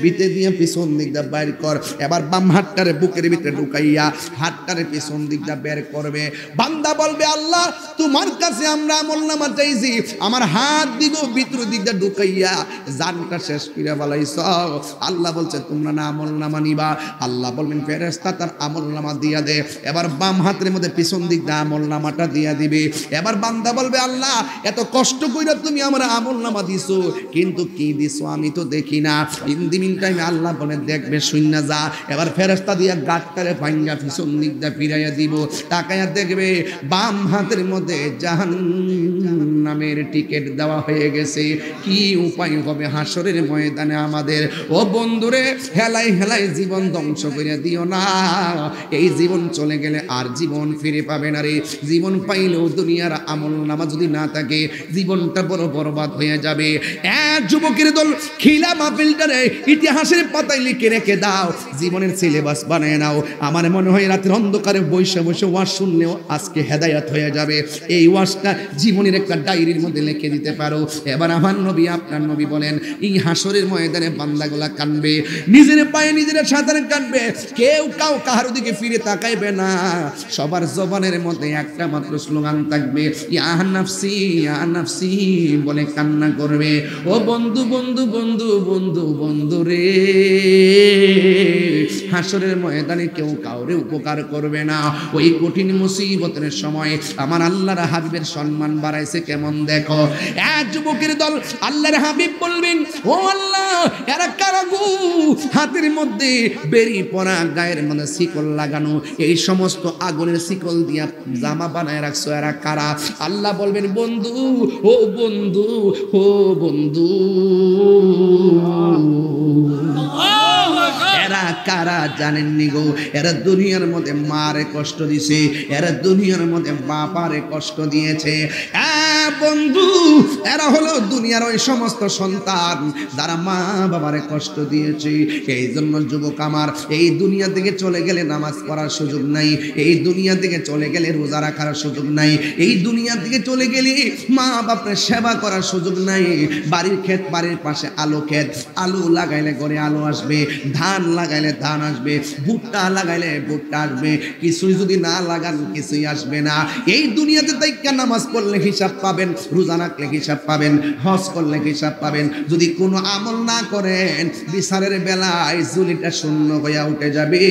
ভিতরে দিয়ে পিছন দিকটা বাইর কর। এবার বাম হাতটারে বুকের ভিতরে ঢুকাইয়া হাতটারে পিছন দিকটা বের করবে। বান্দা বলবে আল্লাহ তোমার কাছে আমরা আমলনামা চাইছি, আমার হাত দিব ভিতর দিকটা ঢুকাইয়া জানটা শেষ করে বলাইছ। আল্লাহ বলছে তোমরা না আমলনামা নিবা। আল্লাহ বলবেন ফেরেশতা তার আমলনামা দিয়া দে। এবার বাম হাতের মধ্যে পিছন দিকটা আমলনামাটা দিয়া দিবে। এবার বান্দা বলবে আল্লাহ এত কষ্ট কইরা তুমি আমার আমলনামা দিছো, কিন্তু কি দিছো আমি তো দেখি না। ইন দি মিন টাইমে আল্লাহ বলে দেখবে শূন্য যা। এবার ফেরেশতা দিয়া গাটটারে ভাঙ্গা পিছন দিকটা ফিরাইয়া দিব, তাকায়া দেখবে বাম হাতের মধ্যে জাহান্নামের টিকিট দেওয়া হয়ে গেছে। কি উপায় হবে হাসরের ময়দানে আমাদের? ও বন্ধুরে, হেলাই হেলাই জীবন ধ্বংস করে দিও না। এই জীবন চলে গেলে আর জীবন ফিরে পাবে না রে। জীবন পাইলেও দুনিয়ার আমলনামা যদি না থাকে জীবনটা বড় বরবাদ হয়ে যাবে। এক যুবকের দল খিলা মাহফিলটারে ইতিহাসের পাতায় লিখে রেখে দাও, জীবনের সিলেবাস বানায় নাও। আমার মনে হয় রাতের অন্ধকারে বসে বসে ওয়াজ শুনলেও আজকে হেদায়েত হয়ে যাবে। এই ওয়াজটা জীবনের একটা ডায়েরির মধ্যে লিখে দিতে পারো। এবার আমার নবী আপনার নবী বলেন এই হাসরের ময়দানে বান্দাগুলা কাঁদবে, নিজের পায়ে নিজেরা সাঁতার কাটবে, কেউ কারো দিকে ফিরে তাকাইবে না। সবার জবানের মধ্যে একটা মাত্র স্লোগান থাকবে ইয়া নাফসি ইয়া নাফসি বলে কান্না করবে। ও বন্ধু বন্ধু বন্ধু বন্ধু বন্ধু রে, হাসরের ময়দানে কেউ কাউরে উপকার করবে না। ওই কঠিন মুসিবতের সময় আমার আল্লাহর হাবিবের সম্মান বাড়াইছে কেমন দেখো। এক যুবকের দল আল্লাহর হাবিব বলবেন ও আল্লাহ এরা কারা গো, হাতের মধ্যে বেরি পরা, গায়ের মধ্যে শিকল লাগানো, এই সমস্ত আগুনের শিকল দিয়া জামা বানায় রাখছো, এরা কারা? আল্লাহ বলবেন বন্ধু ও বন্ধু ও বন্ধু, এরা কারা জানেননি গো? এরা দুনিয়ার মধ্যে মারে কষ্ট দিছে, এরা দুনিয়ার মধ্যে বাপারে কষ্ট দিয়েছে। বন্ধু, এরা হলো দুনিয়ার ওই সমস্ত সন্তান যারা মা বাবারে কষ্ট দিয়েছে। এই জন্য যুবক আমার, এই দুনিয়া থেকে চলে গেলে নামাজ পড়ার সুযোগ নাই, এই দুনিয়া থেকে চলে গেলে রোজা রাখার সুযোগ নাই, এই দুনিয়া থেকে চলে গেলে মা বাপের সেবা করার সুযোগ নাই। বাড়ির ক্ষেত, বাড়ির পাশে আলু ক্ষেত, আলু লাগাইলে ঘরে আলু আসবে, ধান লাগাইলে ধান আসবে, ভুট্টা লাগাইলে ভুট্টা আসবে। কিছুই যদি না লাগান কিছুই আসবে না। এই দুনিয়াতে তাইকা নামাজ পড়লে হিসাব পাবেন, রোজা রাখলে হিসাব পাবেন, হজ করলে হিসাব পাবেন। যদি কোনো আমল না করেন বিচারের বেলায় ঝুলিটা শূন্য হইয়া উঠে যাবে।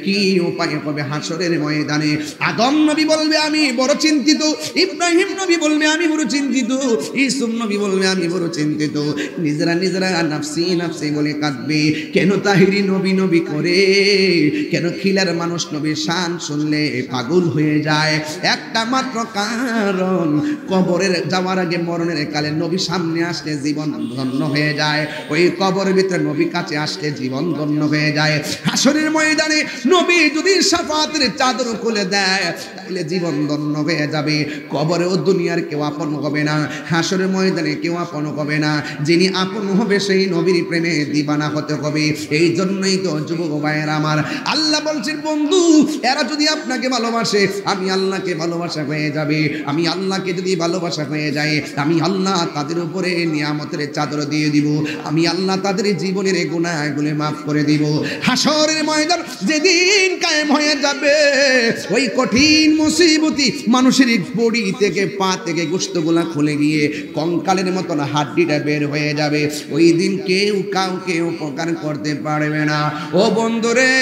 কি উপায় হবে হাসরের ময়দানে? আদম নবী বলবে আমি বড় চিন্তিত, ইব্রাহিম নবী বলবে আমি বড় চিন্তিত, ইউসুফ নবী বলবে আমি বড় চিন্তিত। নিজেরা নিজেরা নাফসি নাফসি বলে কাঁদবে। কেন তাহিরি নবী নবী করে, কেন খিলার মানুষ নবীর শান শুনলে পাগল হয়ে যায়? একটা মাত্র কারণ, কবরের যাওয়ার আগে মরণের কালে নবী সামনে আসলে জীবন ধন্য হয়ে যায়। ওই কবরের ভিতরে নবী কাছে আসলে জীবন ধন্য হয়ে যায়। হাসরের ময়দানে নবী যদি শাফাতের চাদর খুলে দেয় তাহলে জীবন ধন্য হয়ে যাবে। কবরে ও দুনিয়ার কেউ আপন হবে না, হাসরের ময়দানে কেউ আপন হবে না। যিনি আপন হবে সেই নবীর প্রেমে দিবানা হতে হবে। এই জন্যই তো যুবক ভাইয়েরা আমার, আল্লাহ বলছেন বন্ধু, এরা যদি আপনাকে ভালোবাসে আমি আল্লাহকে ভালোবাসা হয়ে যাবে। আমি আল্লাহকে যদি ভালোবাসা হয়ে যায়, আমি আল্লাহ তাদের উপরে নিয়ামতের চাদর দিয়ে দিব। আমি আল্লাহ তাদের জীবনের গুনাহগুলো মাফ করে দিব। হাসরের ময়দান যেদিন কায়েম হয়ে যাবে, ওই কঠিন মুসিবতি মানুষের বডি থেকে পা থেকে গোশতগুলা খুলে গিয়ে কঙ্কালের মতন হাড্ডিটা বের হয়ে যাবে। ওই দিন কেউ কাউকে উপকার করতে পারবে না। ও বন্ধুরে,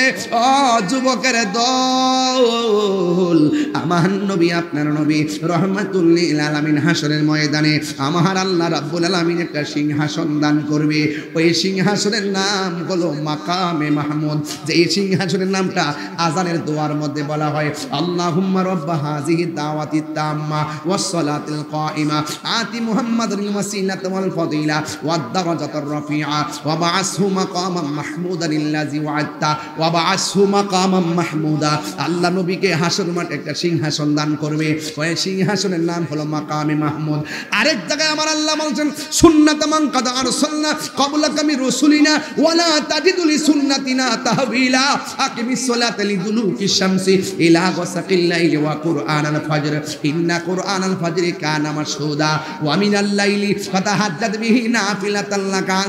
ও যুবকের দল, আমার নবী আপনার নবী রহমাতুল লিল আলামিন হাসরের ময়দানে আমার আল্লাহ রাব্বুল আলামিন একটা সিংহাসন দান করবে। ওই সিংহাসনের নাম হলো মাকামে মাহমুদ। যে এই সিংহাসনের নামটা আজানের দোয়ার মধ্যে বলা হয়, আল্লাহুম্মা রাব্বা হাযিহি দাওয়াতি তাম্মা ওয়াস সালাতিল কাইমা আতি মুহাম্মাদাল ওয়াসিলাতা ওয়াল ফাদিলা ওয়াদ দারাজাতার রাফিআ ওয়া বা'আসহু মাকামান মাহমুদান আল্লাযী ওয়া'আদতা ওয়া বা'আসহু মাকামান মাহমুদা। আল্লাহ নবীকে হাসর মাঠে একটা সিংহাসন দান করবে। ওই সিংহাসনের নাম হলো মাকামে মাহমুদ। আরেক জায়গায় আমার আল্লাহ বলছেন, সুন্নাতা মান কাদ আরসালনা ক্বাবলাকা মির রাসূলিনা ওয়ালা তাজিদু লিসুন্নাতিনা তাহবিলা আকিমিস সালাতা লিদুলুকিশ শামসি ইলা গাসাকিল লাইলি ওয়া কুরআনাল ফাজর ইন্না কুরআনাল ফাজরি কানা মাশহুদা ওয়া মিনাল লাইলি ফাতাহাজ্জাদ বিহি নাফিলাতাল লাকা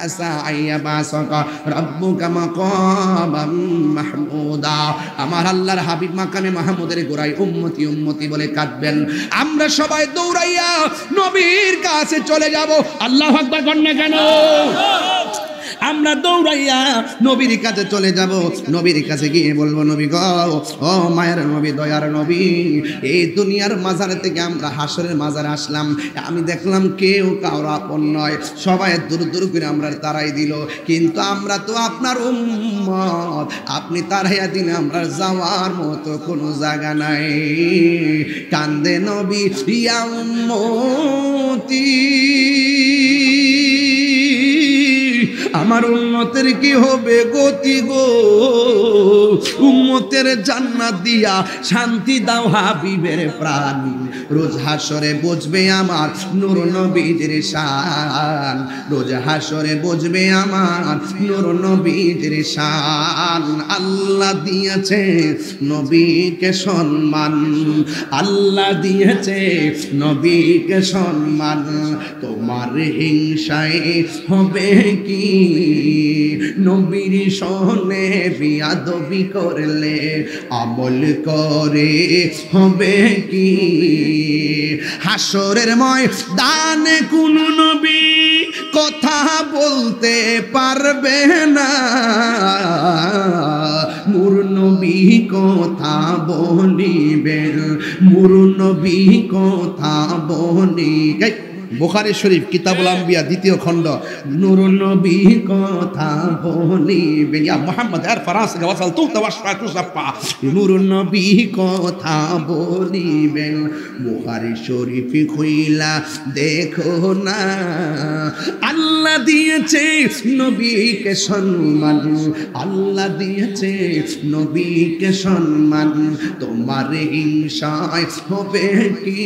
আসা আইয়াবাসাকা রাব্বুকা মাকামাম মাহমুদা। আমার আল্লাহর হাবিব মাকামে মাহমুদের গোড়ায় উম্মতি উম্মতি বলে কাঁদবেন। আমরা সবাই দৌড়াইয়া নবীর কাছে চলে যাব। আল্লাহু আকবার বলেন না কেন? আমরা দৌড়াইয়া নবীর কাছে চলে যাব। নবীর কাছে গিয়ে বলবো, নবী গো, ও মায়ের নবী, দয়ার নবী, এই দুনিয়ার মাজার থেকে আমরা হাসরের মাজারে আসলাম। আমি দেখলাম কেউ কারো আপন নয়, সবাই দূর দূর করে আমরা তারাই দিল। কিন্তু আমরা তো আপনার উম্মত, আপনি তারাইয়া দিলে আমরা যাওয়ার মতো কোনো জায়গা নাই। কান্দে নবী ইয়া উম্মতি, আমার উম্মতের কি হবে গতি গো? উম্মতের জান্নাত দিয়া শান্তি দাও হাবিবের প্রাণ। রোজ হাসরে বুঝবে আমার নূর নবীর শান, রোজ হাসরে বুঝবে আমার নূর নবীর শান। আল্লাহ দিয়েছে নবীকে সম্মান, আল্লাহ দিয়েছে নবীকে সম্মান। তোমার হিংসায় হবে কি? নবীর সনে বিয়াদবি করলে আমল করে হবে কি? হাসরের ময়দানে কোন নবী কথা বলতে পারবে না, নূর নবী কথা বলিবেন, নূর নবী কথা বলি। বুখারী শরীফ কিতাবুল আম্বিয়া দ্বিতীয় খণ্ড নূর নবী কথা বলিবেন ইয়া মুহাম্মদ আর ফারাস ওয়াসাল তু তাওয়াশফাতু সাফা নূর নবী কথা বলিবেন বুখারী শরীফ খুইলা দেখো না আল্লাহ দিয়েছে নবীকে সম্মান আল্লাহ দিয়েছে নবীকে সম্মান তোমার হিংসায় হবে কি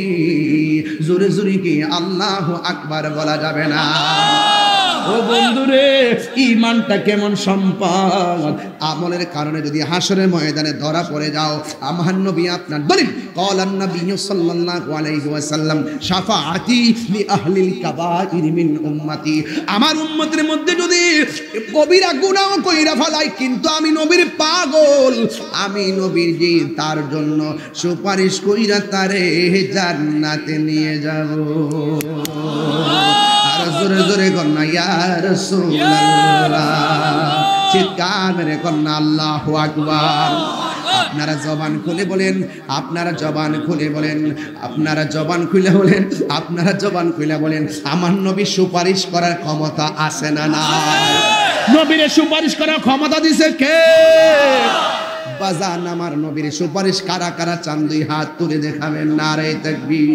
জোরে জোরে কি আল্লাহু আকবার বলা যাবে না ও বন্ধুরে ঈমানটা কেমন সম্পদ আমলের কারণে যদি হাসরের ময়দানে ধরা পড়ে যাও আমার নবী আপনার দলিল ক্বালান নবী সাল্লাল্লাহু আলাইহি ওয়াসাল্লাম শাফাআতি লি আহলিল কাবাইর মিন উম্মতি আমার উম্মতের মধ্যে যদি কবিরা গুনাহ কইরা ফেলায় কিন্তু আমি নবীর পাগল আমি নবীর জি তার জন্য সুপারিশ কইরা তারে জান্নাতে নিয়ে যাব জোরে জোরে কন্যা ইয়া রাসূলুল্লাহ চিৎকার মেরে কন্যা আল্লাহু আকবার আপনারা জবান খুলে বলেন আপনারা জবান খুলে বলেন আপনারা জবান খুলে বলেন আপনারা জবান খুলে বলেন আমার নবী সুপারিশ করার ক্ষমতা আছে না না নবীর সুপারিশ করার ক্ষমতা দিয়েছে কে বাজান আমার নবীর সুপারিশ কারা কারা চান দুই হাত তুলে দেখাবেন নারে তাকবীর